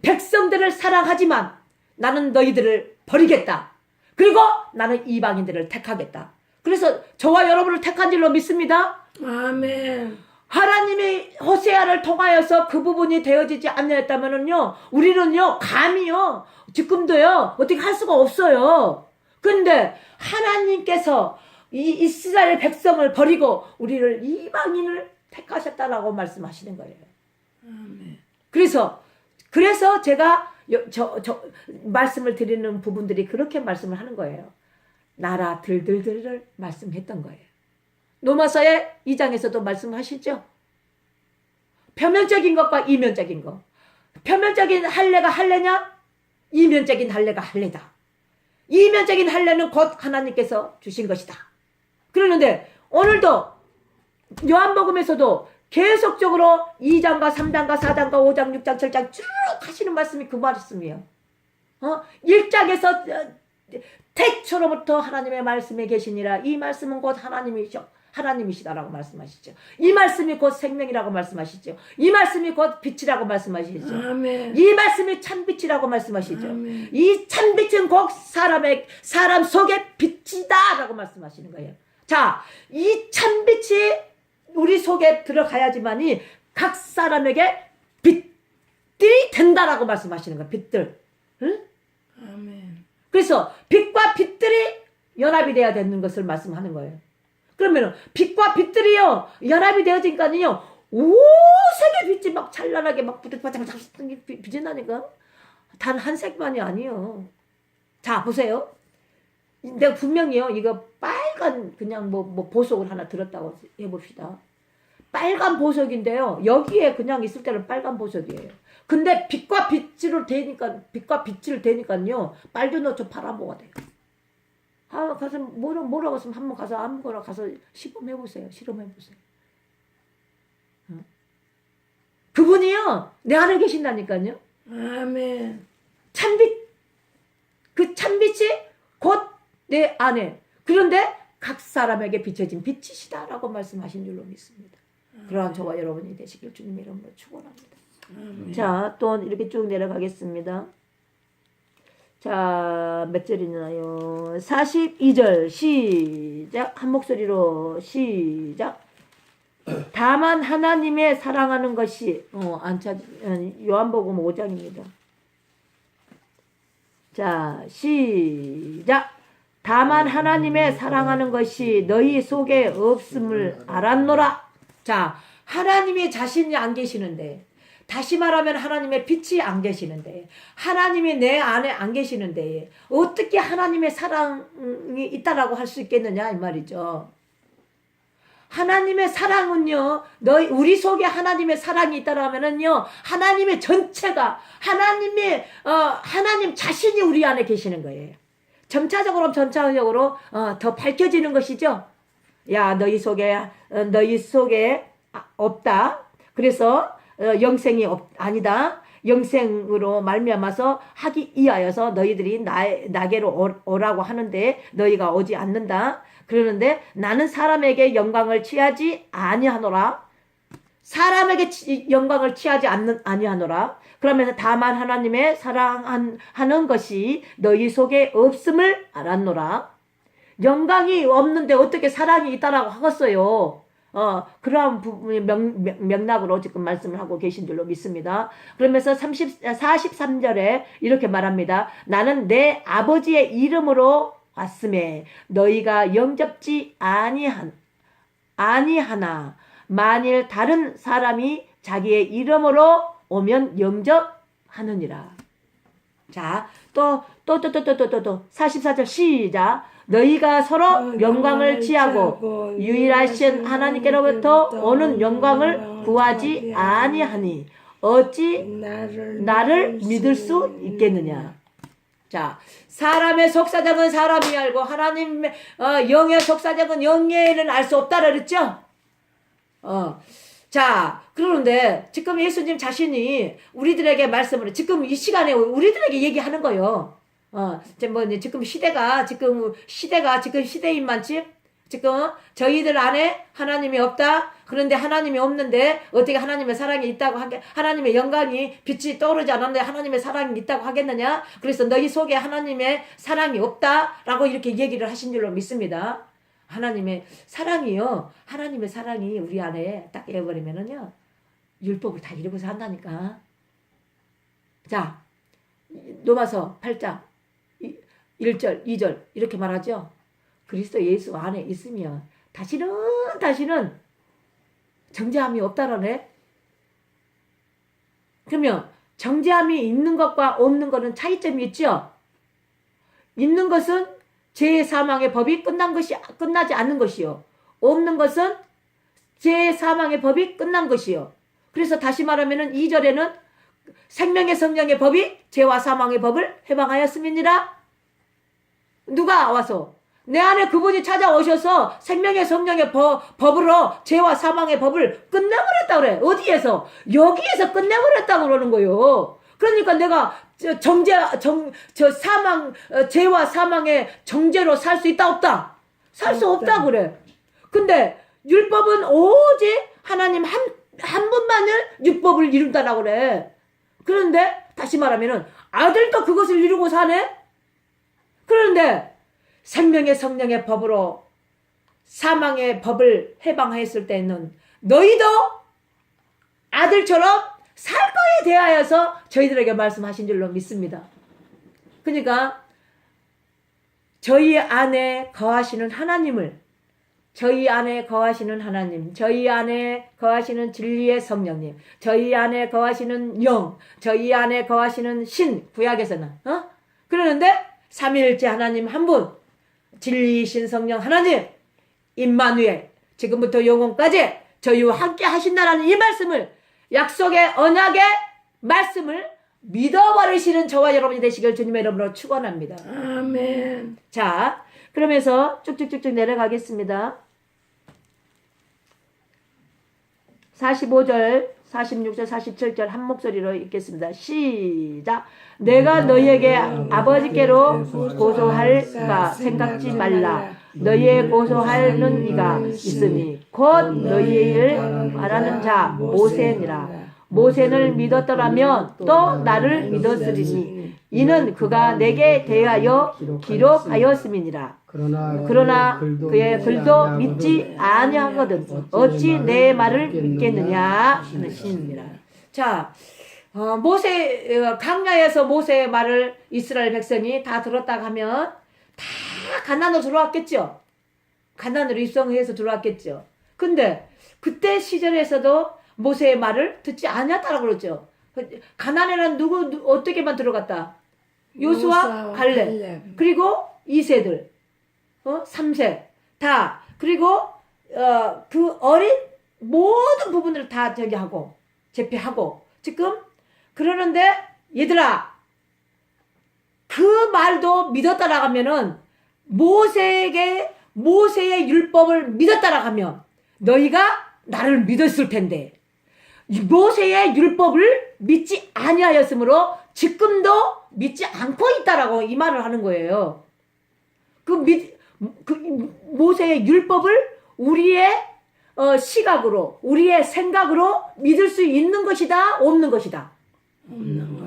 백성들을 사랑하지만 나는 너희들을 버리겠다. 그리고 나는 이방인들을 택하겠다. 그래서 저와 여러분을 택한 줄로 믿습니다.
아멘.
하나님이 호세아를 통하여서 그 부분이 되어지지 않냐했다면은요, 우리는요, 감히요, 지금도요, 어떻게 할 수가 없어요. 근데 하나님께서 이 이스라엘 백성을 버리고 우리를 이방인을 택하셨다라고 말씀하시는 거예요.
아멘.
그래서 제가 말씀을 드리는 부분들이 그렇게 말씀을 하는 거예요. 나라들을 말씀했던 거예요. 로마서의 2장에서도 말씀하시죠. 표면적인 것과 이면적인 것. 표면적인 할례가 할례냐? 이면적인 할례가 할례다. 이면적인 할례는 곧 하나님께서 주신 것이다. 그러는데 오늘도 요한복음에서도 계속적으로 2장과 3장과 4장과 5장, 6장, 7장 쭉 하시는 말씀이 그 말씀이에요. 1장에서 태초로부터 하나님의 말씀에 계시니라. 이 말씀은 곧 하나님이시다라고 말씀하시죠. 이 말씀이 곧 생명이라고 말씀하시죠. 이 말씀이 곧 빛이라고 말씀하시죠.
아멘.
이 말씀이 참빛이라고 말씀하시죠.
아멘.
이 참빛은 곧 사람 속의 빛이다라고 말씀하시는 거예요. 자, 이 참빛이 우리 속에 들어가야지만이 각 사람에게 빛들이 된다라고 말씀하시는 거예요. 빛들. 응?
아멘.
그래서 빛과 빛들이 연합이 되어야 되는 것을 말씀하는 거예요. 그러면 빛과 빛들이요 연합이 되어지니까요 오색의 빛이 막 찬란하게 막 부들바짝 빛이 나니까 단 한 색만이 아니요. 자 보세요. 내가 분명히요 이거 빨간 그냥 뭐 보석을 하나 들었다고 해봅시다. 빨간 보석인데요 여기에 그냥 있을 때는 빨간 보석이에요. 근데 빛과 빛을 대니까요 빨주노 파란보가 돼요. 가서 뭐라고 했으면 한번 가서 아무거나 가서 시험해보세요. 그분이요 내 안에 계신다니까요.
아멘.
참빛, 그 참빛이 곧 내 안에. 그런데 각 사람에게 비춰진 빛이시다라고 말씀하신 줄로 믿습니다. 그러한 저와 여러분이 되시길 주님 이름으로 축원합니다. 자, 또 이렇게 쭉 내려가겠습니다. 자, 몇 절이나요? 42절 시작. 한 목소리로 시작. 다만 하나님의 사랑하는 것이 요한복음 5장입니다. 자, 시작. 다만 하나님의 사랑하는 것이 너희 속에 없음을 알았노라. 자, 하나님이 자신이 안 계시는데, 다시 말하면 하나님의 빛이 안 계시는데, 하나님이 내 안에 안 계시는데 어떻게 하나님의 사랑이 있다라고 할 수 있겠느냐 이 말이죠. 하나님의 사랑은요, 우리 속에 하나님의 사랑이 있다라면은요, 하나님의 전체가 하나님 자신이 우리 안에 계시는 거예요. 점차적으로 더 밝혀지는 것이죠. 야, 너희 속에 없다. 그래서 영생이 아니다. 영생으로 말미암아서 하기 이하여서 너희들이 나게로 오라고 하는데 너희가 오지 않는다. 그러는데 나는 사람에게 영광을 취하지 아니하노라. 사람에게 영광을 취하지 아니하노라. 그러면서 다만 하나님의 사랑하는 것이 너희 속에 없음을 알았노라. 영광이 없는데 어떻게 사랑이 있다라고 하겠어요. 그러한 부분이 맥락으로 지금 말씀을 하고 계신 줄로 믿습니다. 그러면서 43절에 이렇게 말합니다. 나는 내 아버지의 이름으로 왔음에 너희가 영접지 아니하나 만일 다른 사람이 자기의 이름으로 오면 영접하느니라. 자, 또 44절 시작. 너희가 서로 영광을 취하고 유일하신 하나님께로부터 오는 영광을 구하지 아니하니 어찌 나를 믿을 수 있겠느냐. 자, 사람의 속사정은 사람이 알고 하나님의 영의 속사정은 영예는 알 수 없다 그랬죠? 자, 그러는데 지금 예수님 자신이 우리들에게 말씀을 지금 이 시간에 우리들에게 얘기하는 거예요. 지금 시대가 시대인 만치 지금 저희들 안에 하나님이 없다. 그런데 하나님이 없는데 어떻게 하나님의 사랑이 있다고 하나님의 영광이 빛이 떠오르지 않았는데 하나님의 사랑이 있다고 하겠느냐? 그래서 너희 속에 하나님의 사랑이 없다라고 이렇게 얘기를 하신 줄로 믿습니다. 하나님의 사랑이요. 하나님의 사랑이 우리 안에 딱 깨어버리면은요. 율법을 다 이루고서 한다니까. 자, 로마서 8장 1절, 2절 이렇게 말하죠. 그리스도 예수 안에 있으면 다시는 정죄함이 없다라네. 그러면 정죄함이 있는 것과 없는 것은 차이점이 있죠. 있는 것은 죄의 사망의 법이 끝나지 않는 것이요. 없는 것은 죄의 사망의 법이 끝난 것이요. 그래서 다시 말하면은 2절에는 생명의 성령의 법이 죄와 사망의 법을 해방하였음이니라. 누가 와서 내 안에 그분이 찾아오셔서 생명의 성령의 법으로 죄와 사망의 법을 끝내버렸다 그래. 어디에서? 여기에서 끝내버렸다고 그러는 거예요. 그러니까 내가 죄와 사망의 정죄로 살 수 있다 없다? 살 수 없다 그래. 근데 율법은 오직 하나님 한 분만을 율법을 이룬다라고 그래. 그런데 다시 말하면은 아들도 그것을 이루고 사네? 그런데 생명의 성령의 법으로 사망의 법을 해방했을 때는 너희도 아들처럼 살 거에 대하여서 저희들에게 말씀하신 줄로 믿습니다. 그러니까 저희 안에 거하시는 하나님을, 저희 안에 거하시는 하나님, 저희 안에 거하시는 진리의 성령님, 저희 안에 거하시는 영, 저희 안에 거하시는 신, 구약에서는 그러는데 삼위일체 하나님 한 분, 진리이신 성령 하나님, 임마누엘, 지금부터 영원까지 저희와 함께 하신다라는 이 말씀을, 약속의 언약의 말씀을 믿어버리시는 저와 여러분이 되시길 주님의 이름으로 축원합니다.
아멘.
자, 그러면서 쭉쭉쭉쭉 내려가겠습니다. 45절, 46절, 47절 한 목소리로 읽겠습니다. 시작. 내가 너희에게 아버지께로 고소할까 생각지 말라. 너희의 고소하는 이가 있으니 곧 너희를 말하는 자 모세니라. 모세를 믿었더라면 또 나를 믿었으리니 이는 그가 내게 대하여 기록하였음이니라. 그러나 그의 글도 믿지 아니하거든 어찌 내 말을 믿겠느냐 하는 신이니라. 자, 강야에서 모세의 말을 이스라엘 백성이 다 들었다고 하면 다 가나안으로 들어왔겠죠. 가나안으로 입성해서 들어왔겠죠. 근데 그때 시절에서도 모세의 말을 듣지 아니었다라고 그러죠. 가나안에는 어떻게만 들어갔다? 요수와 갈렙, 그리고 2세들, 3세 다, 그리고 그 어린 모든 부분들을 다 하고 제패하고 지금 그러는데 얘들아, 그 말도 믿었다라 하면은 모세의 율법을 믿었다라 하면 너희가 나를 믿었을 텐데 모세의 율법을 믿지 아니하였으므로 지금도 믿지 않고 있다라고 이 말을 하는 거예요. 그 모세의 율법을 우리의 시각으로, 우리의 생각으로 믿을 수 있는 것이다, 없는 것이다?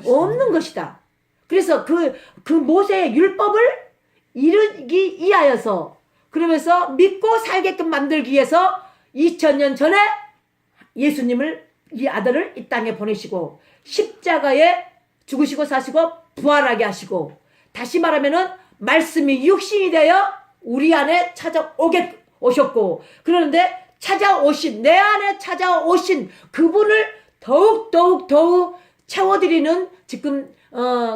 없는 것이다. 그래서 그 모세의 율법을 이루기 위하여서, 그러면서 믿고 살게끔 만들기 위해서 2000년 전에 예수님을, 이 아들을 이 땅에 보내시고 십자가에 죽으시고 사시고 부활하게 하시고, 다시 말하면은 말씀이 육신이 되어 우리 안에 오셨고, 그런데 내 안에 찾아오신 그분을 더욱 채워드리는 지금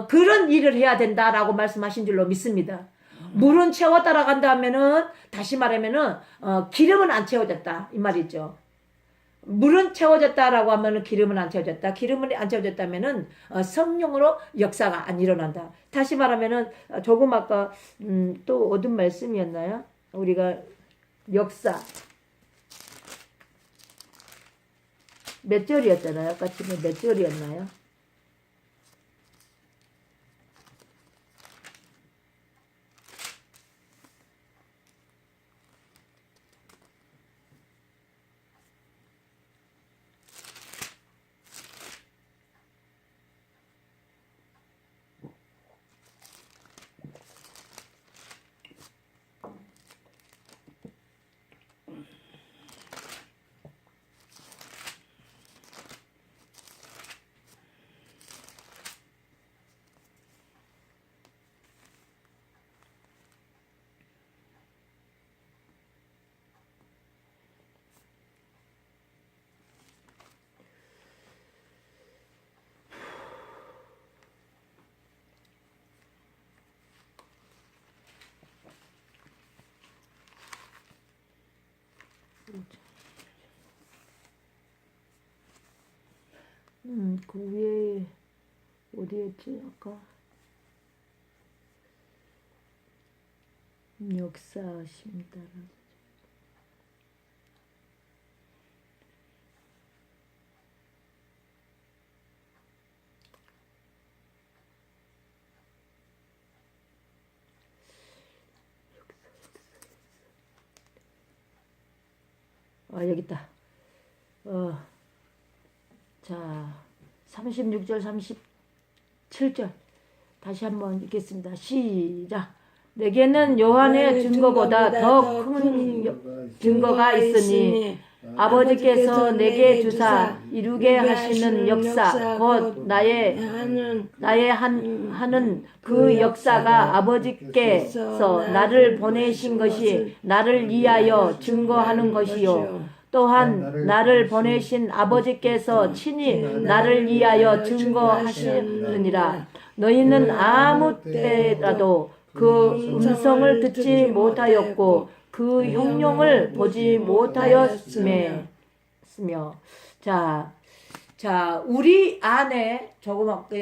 그런 일을 해야 된다라고 말씀하신 줄로 믿습니다. 물은 채워 따라간다 하면은, 다시 말하면은 기름은 안 채워졌다 이 말이죠. 물은 채워졌다라고 하면은 기름은 안 채워졌다. 기름은 안 채워졌다면은 성령으로 역사가 안 일어난다. 다시 말하면은 조금 아까 또 어떤 말씀이었나요? 우리가 역사 몇 절이었잖아요. 아까 지금 몇 절이었나요? 그 위에 어디였지 아까 역사하십니다. 여기 있다. 자, 36절, 37절 다시 한번 읽겠습니다. 시작. 내게는 요한의 증거보다 더 큰 증거가 있으니 아버지께서 내게 주사 이루게 하시는 역사 곧 나의 하는 그 역사가 아버지께서 나를 보내신 것이 나를 위하여 증거하는 것이요 또한 나를 보내신 아버지께서 친히 나를 위하여 증거하시느니라. 너희는 아무 때라도 그 음성을 듣지 못하였고 그 형용을 보지 못하였으며. 자, 우리 안에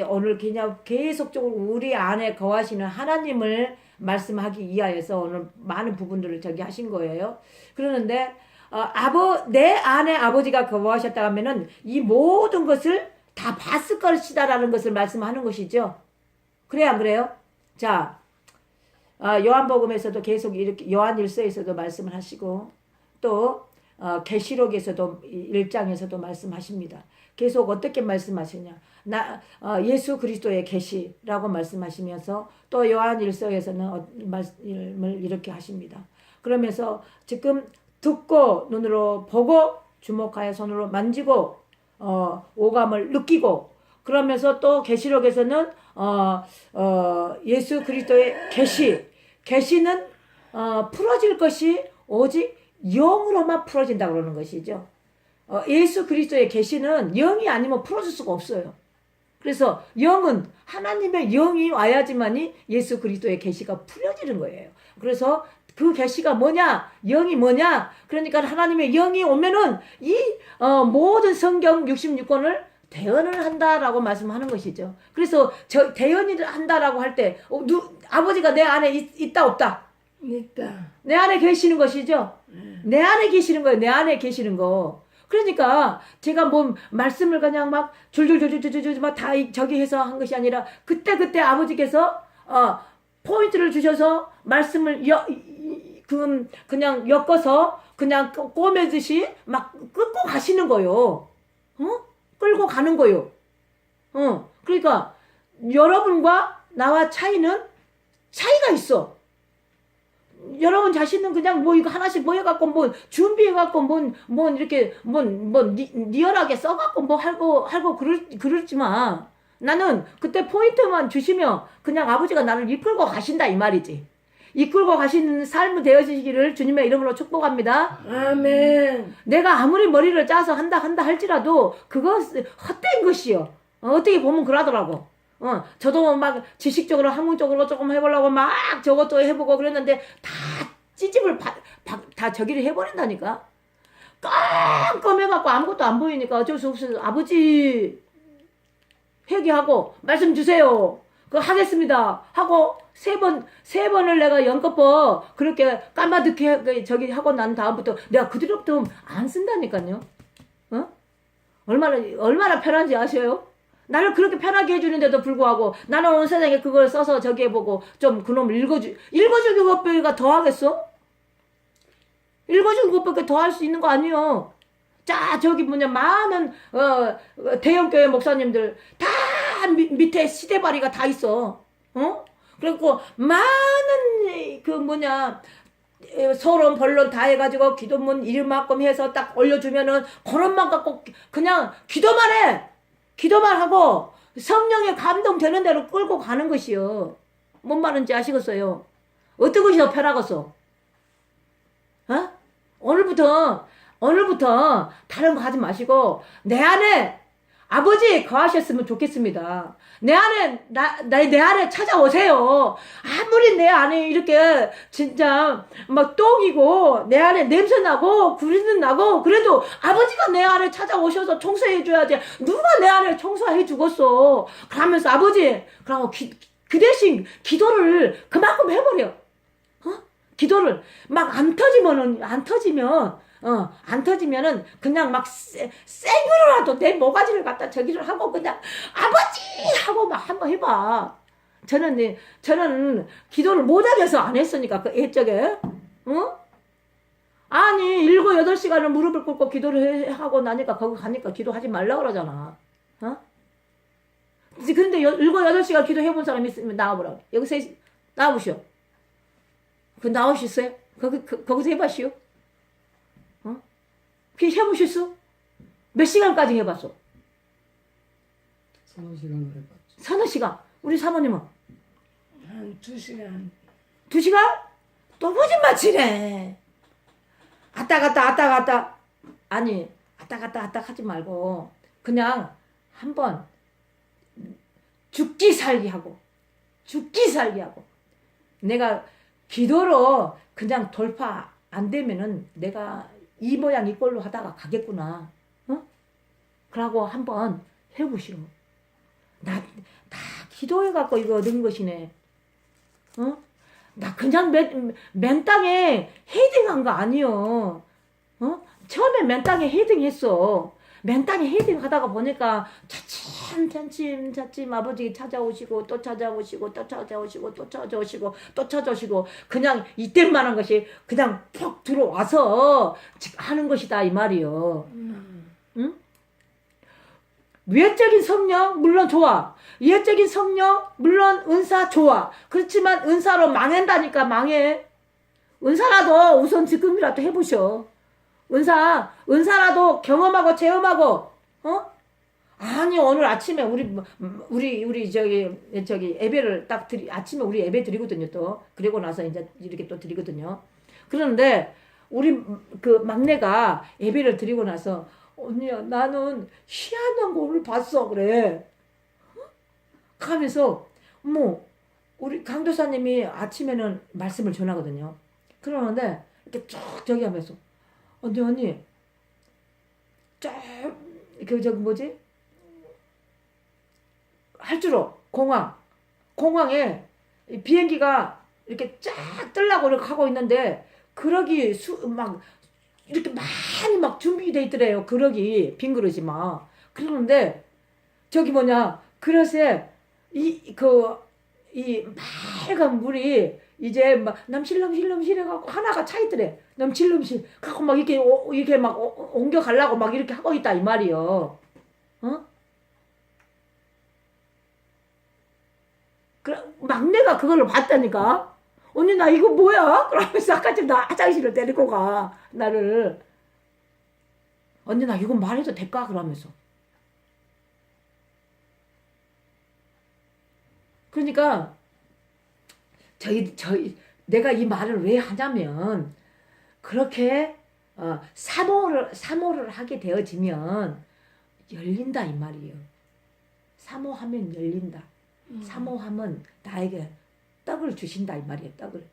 오늘 그냥 계속적으로 우리 안에 거하시는 하나님을 말씀하기 위하여서 오늘 많은 부분들을 저기 하신 거예요. 그러는데 내 안에 아버지가 거하셨다 하면은 이 모든 것을 다 봤을 것이다라는 것을 말씀하는 것이죠. 그래요, 안 그래요? 자, 요한복음에서도 계속 이렇게 요한일서에서도 말씀을 하시고 또 계시록에서도 1장에서도 말씀하십니다. 계속 어떻게 말씀하시냐? 예수 그리스도의 계시라고 말씀하시면서 또 요한일서에서는 말씀을 이렇게 하십니다. 그러면서 지금 듣고 눈으로 보고 주목하여 손으로 만지고 오감을 느끼고 그러면서 또 계시록에서는 예수 그리스도의 계시는 풀어질 것이 오직 영으로만 풀어진다 그러는 것이죠. 예수 그리스도의 계시는 영이 아니면 풀어질 수가 없어요. 그래서 영은 하나님의 영이 와야지만이 예수 그리스도의 계시가 풀어지는 거예요. 그래서 그 계시가 뭐냐? 영이 뭐냐? 그러니까 하나님의 영이 오면은 이 모든 성경 66권을 대언을 한다라고 말씀하는 것이죠. 그래서 저 대언을 한다라고 할 때 아버지가 내 안에 있다 없다?
있다.
내 안에 계시는 것이죠. 내 안에 계시는 거예요. 내 안에 계시는 거. 그러니까 제가 뭐 말씀을 그냥 막 줄줄줄줄줄줄 막 다 저기 해서 한 것이 아니라 그때 아버지께서 포인트를 주셔서 말씀을 그냥 엮어서 그냥 꼬매듯이 막 끌고 가시는 거요. 끌고 가는 거요. 그러니까 여러분과 나와 차이가 있어. 여러분 자신은 그냥 뭐 이거 하나씩 뭐 해갖고 뭐 준비해갖고 뭐 이렇게 뭐 리얼하게 써갖고 뭐 하고 그러지만 나는 그때 포인트만 주시면 그냥 아버지가 나를 이끌고 가신다 이 말이지. 이끌고 가시는 삶이 되어지기를 주님의 이름으로 축복합니다.
아멘.
내가 아무리 머리를 짜서 한다 할지라도 그거 헛된 것이요. 어떻게 보면 그러더라고. 저도 막 지식적으로 학문적으로 조금 해보려고 막 저것도 해보고 그랬는데 다 찌집을 다 저기를 해버린다니까. 깜깜해갖고 아무것도 안 보이니까 어쩔 수 없어서 아버지 회개하고 말씀 주세요. 그거 하겠습니다. 하고 세 번을 내가 연거푸 그렇게 까마득히 저기 하고 난 다음부터 내가 그 뒤로부터 안 쓴다니까요. 어? 얼마나 편한지 아셔요? 나를 그렇게 편하게 해주는데도 불구하고 나는 온 세상에 그걸 써서 저기 해보고 좀 그놈을 읽어주기 것밖에 더 하겠어? 읽어주기 것밖에 더 할 수 있는 거 아니요. 자 저기 많은 대형교회 목사님들 다 밑에 시대바리가 다 있어. 그래갖고 많은 서론 본론 다 해가지고 기도문 이름만큼 해서 딱 올려주면은 그런만 갖고 그냥 기도만 하고 성령의 감동되는 대로 끌고 가는 것이요. 뭔 말인지 아시겠어요? 어떤 것이 더 편하겠어? 오늘부터 다른 거 하지 마시고 내 안에 아버지 거하셨으면 좋겠습니다. 내 안에 찾아오세요. 아무리 내 안에 이렇게 진짜 막 똥이고 내 안에 냄새 나고 구리는 나고 그래도 아버지가 내 안에 찾아오셔서 청소해 줘야지. 누가 내 안에 청소해 주겠어. 그러면서 아버지 그러고 그 대신 기도를 그만큼 해버려. 기도를 막 안 터지면은 그냥 막 생으로라도 내 모가지를 갖다 저기를 하고 그냥 아버지 하고 막 한번 해봐. 저는 기도를 못하겠어 안 했으니까 그 옛적에 아니 7, 8시간을 무릎을 꿇고 기도를 하고 나니까 거기 가니까 기도하지 말라 그러잖아. 근데 7, 8시간 기도해본 사람 있으면 나와보라고. 여기서 나와보시오. 나오셨어요? 거기서 해봐시오. 해보셨어? 몇 시간까지 해봤어?
서너 시간을 해봤죠.
서너 시간. 우리 사모님은?
한 2시간.
2시간? 또 거짓말 치네. 왔다 갔다. 아니, 왔다 갔다 하지 말고, 그냥 한번 죽기 살기 하고. 내가 기도로 그냥 돌파 안 되면은 내가 이 모양 이 꼴로 하다가 가겠구나. 그러고 한번 해보시오. 다 기도해갖고 이거 얻은 것이네. 나 그냥 맨 땅에 헤딩한 거 아니요. 처음에 맨 땅에 헤딩했어. 맨 땅에 헤딩하다가 보니까 차츰 아버지 찾아오시고 또 찾아오시고 그냥 이때만한 것이 그냥 푹 들어와서 하는 것이다 이 말이요. 응? 외적인 성령 물론 좋아. 예적인 성령 물론 은사 좋아. 그렇지만 은사로 망한다니까 망해. 은사라도 우선 지금이라도 해보셔. 은사라도 경험하고 체험하고, 아니, 오늘 아침에 우리 저기 예배를 아침에 우리 예배 드리거든요, 또. 그리고 나서 이제 이렇게 또 드리거든요. 그런데 우리 그 막내가 예배를 드리고 나서, 언니야, 나는 희한한 거를 봤어, 그래. 하면서, 우리 강도사님이 아침에는 말씀을 전하거든요. 그러는데, 이렇게 쭉 저기 하면서, 언니, 할주로 공항에 비행기가 이렇게 쫙 뜨려고 이렇게 하고 있는데, 그러기 이렇게 많이 막 준비돼 있더래요. 그러기, 빈 그릇이 막. 그러는데, 그릇에, 이 빨간 물이 이제 막 넘실 해갖고 하나가 차 있더래. 넘실. 갖고 막 이렇게 막 옮겨 가려고 막 이렇게 하고 있다, 이 말이요. 막내가 그걸 봤다니까. 언니, 나 이거 뭐야? 그러면서 아까 나 화장실을 데리고 가, 나를. 언니, 나 이거 말해도 될까? 그러면서. 그러니까, 내가 이 말을 왜 하냐면, 그렇게, 사모를 하게 되어지면, 열린다, 이 말이에요. 사모하면 열린다. 사모하면 나에게 떡을 주신다, 이 말이에요, 떡을.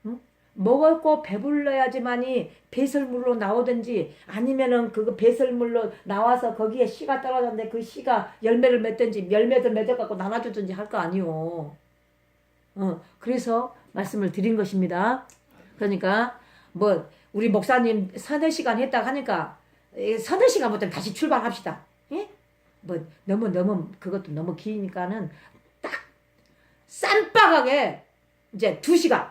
응? 먹었고 배불러야지만이 배설물로 나오든지 아니면은 그거 배설물로 나와서 거기에 씨가 떨어졌는데 그 씨가 열매를 맺든지 열매를 맺어갖고 나눠주든지 할 거 아니요. 그래서 말씀을 드린 것입니다. 그러니까 뭐 우리 목사님 서너 시간 했다 하니까 서너 시간부터 다시 출발합시다. 예? 뭐 너무 그것도 너무 기니까는 딱 쌈박하게 이제 2시간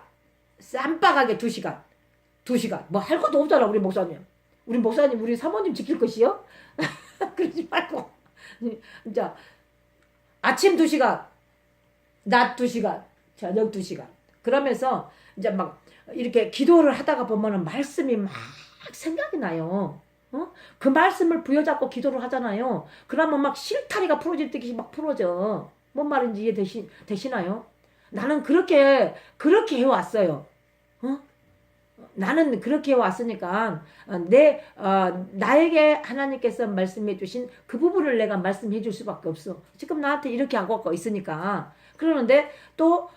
쌈박하게 2시간 뭐 할 것도 없잖아. 우리 목사님 우리 사모님 지킬 것이요. 그러지 말고 이제 아침 2시간 낮 2시간 저녁 2시간 그러면서 이제 막 이렇게 기도를 하다가 보면은 말씀이 막 생각이 나요. 그 말씀을 부여잡고 기도를 하잖아요. 그러면 막 실타리가 풀어질 듯이 막 풀어져. 뭔 말인지 이해되시나요? 나는 그렇게 해왔어요. 나는 그렇게 해왔으니까 나에게 하나님께서 말씀해 주신 그 부분을 내가 말씀해 줄 수밖에 없어. 지금 나한테 이렇게 하고 있으니까. 그러는데 또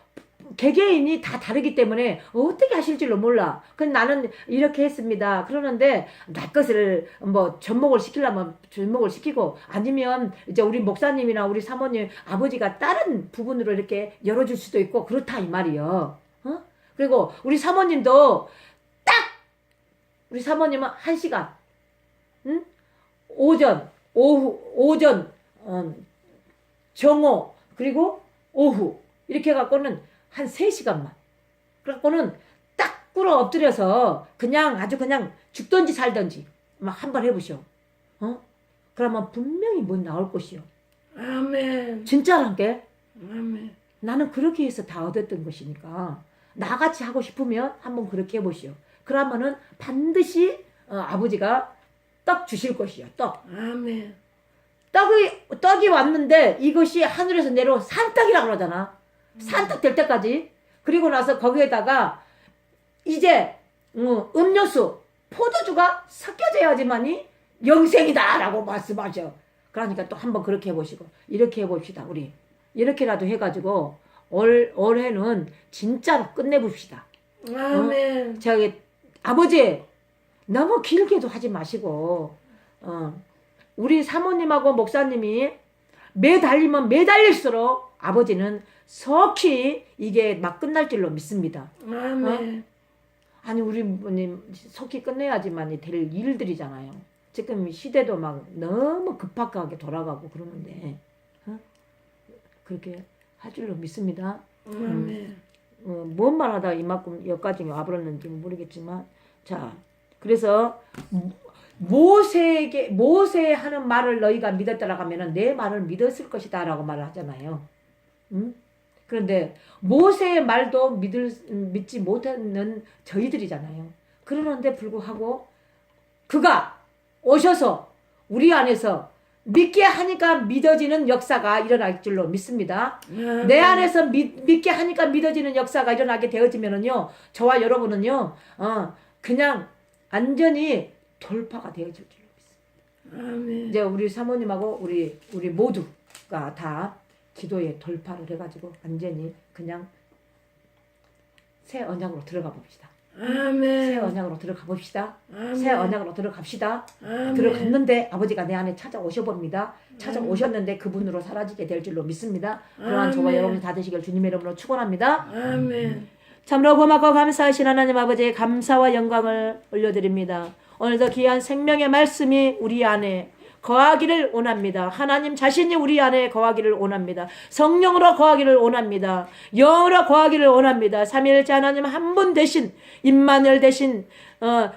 개개인이 다 다르기 때문에 어떻게 하실 줄로 몰라. 그럼 나는 이렇게 했습니다. 그러는데 나 것을 뭐 접목을 시키려면 접목을 시키고 아니면 이제 우리 목사님이나 우리 사모님 아버지가 다른 부분으로 이렇게 열어줄 수도 있고 그렇다 이 말이요. 그리고 우리 사모님도 딱 우리 사모님은 1시간 오전 오전 정오 그리고 오후 이렇게 해갖고는 한 3시간만. 그래갖고는 딱 꿇어 엎드려서 아주 그냥 죽든지 살든지 막 한번 해보시오. 그러면 분명히 뭐 나올 것이요.
아멘.
진짜란 게.
아멘.
나는 그렇게 해서 다 얻었던 것이니까 나같이 하고 싶으면 한번 그렇게 해보시오. 그러면은 반드시 아버지가 떡 주실 것이요. 떡.
아멘.
떡이 왔는데 이것이 하늘에서 내려온 산떡이라고 그러잖아. 산떡 될 때까지. 그리고 나서 거기에다가 이제 음료수, 포도주가 섞여져야지만이 영생이다라고 말씀하셔. 그러니까 또 한번 그렇게 해보시고 이렇게 해봅시다. 우리 이렇게라도 해가지고 올해는 진짜로 끝내봅시다.
아멘.
저기 아버지 너무 길게도 하지 마시고 우리 사모님하고 목사님이 매달리면 매달릴수록 아버지는 석히 이게 막 끝날 줄로 믿습니다.
아멘.
아니 우리 부모님 석히 끝내야지만 될 일들이잖아요. 지금 시대도 막 너무 급박하게 돌아가고 그러는데 그렇게 할 줄로 믿습니다.
아멘.
뭔 말하다 이만큼 여기까지 와버렸는지 모르겠지만 자 그래서 모세 하는 말을 너희가 믿었더라 하면은 내 말을 믿었을 것이다 라고 말을 하잖아요. 그런데 모세의 말도 믿지 못하는 저희들이잖아요. 그러는데 불구하고 그가 오셔서 우리 안에서 믿게 하니까 믿어지는 역사가 일어날 줄로 믿습니다. 내 안에서 믿게 하니까 믿어지는 역사가 일어나게 되어지면은요, 저와 여러분은요, 그냥 완전히 돌파가 되어질 줄로 믿습니다.
아멘.
이제 우리 사모님하고 우리 모두가 다 기도에 돌파를 해가지고 완전히 그냥 새 언약으로 들어가 봅시다. 새
아멘.
언약으로 들어가 봅시다.
아멘.
새 언약으로 들어갑시다.
아멘.
들어갔는데 아버지가 내 안에 찾아오셔 봅니다. 찾아오셨는데 그분으로 사라지게 될 줄로 믿습니다. 그러한 저와 여러분이 다 되시길 주님의 이름으로 축원합니다.
아멘.
참으로 고맙고 감사하신 하나님 아버지의 감사와 영광을 올려드립니다. 오늘도 귀한 생명의 말씀이 우리 안에 거하기를 원합니다. 하나님 자신이 우리 안에 거하기를 원합니다. 성령으로 거하기를 원합니다. 영으로 거하기를 원합니다. 삼위일체 하나님 한 분 대신 임마누엘 대신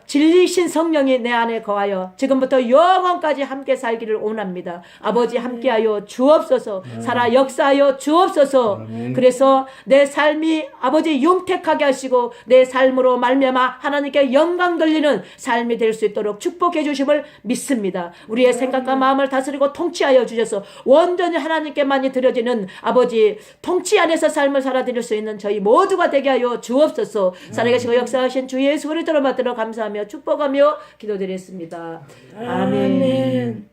진리신 성령이 내 안에 거하여 지금부터 영원까지 함께 살기를 원합니다. 아버지 함께하여 주옵소서. 살아 역사하여 주옵소서. 그래서 내 삶이 아버지 용택하게 하시고 내 삶으로 말미암아 하나님께 영광 돌리는 삶이 될 수 있도록 축복해 주심을 믿습니다. 우리의 생각과 마음을 다스리고 통치하여 주셔서 온전히 하나님께만이 드려지는 아버지 통치 안에서 삶을 살아드릴 수 있는 저희 모두가 되게 하여 주옵소서. 살아계시고 역사하신 주 예수 그리스도로 받들어 감사하며 축복하며 기도드렸습니다. 아멘.
아멘.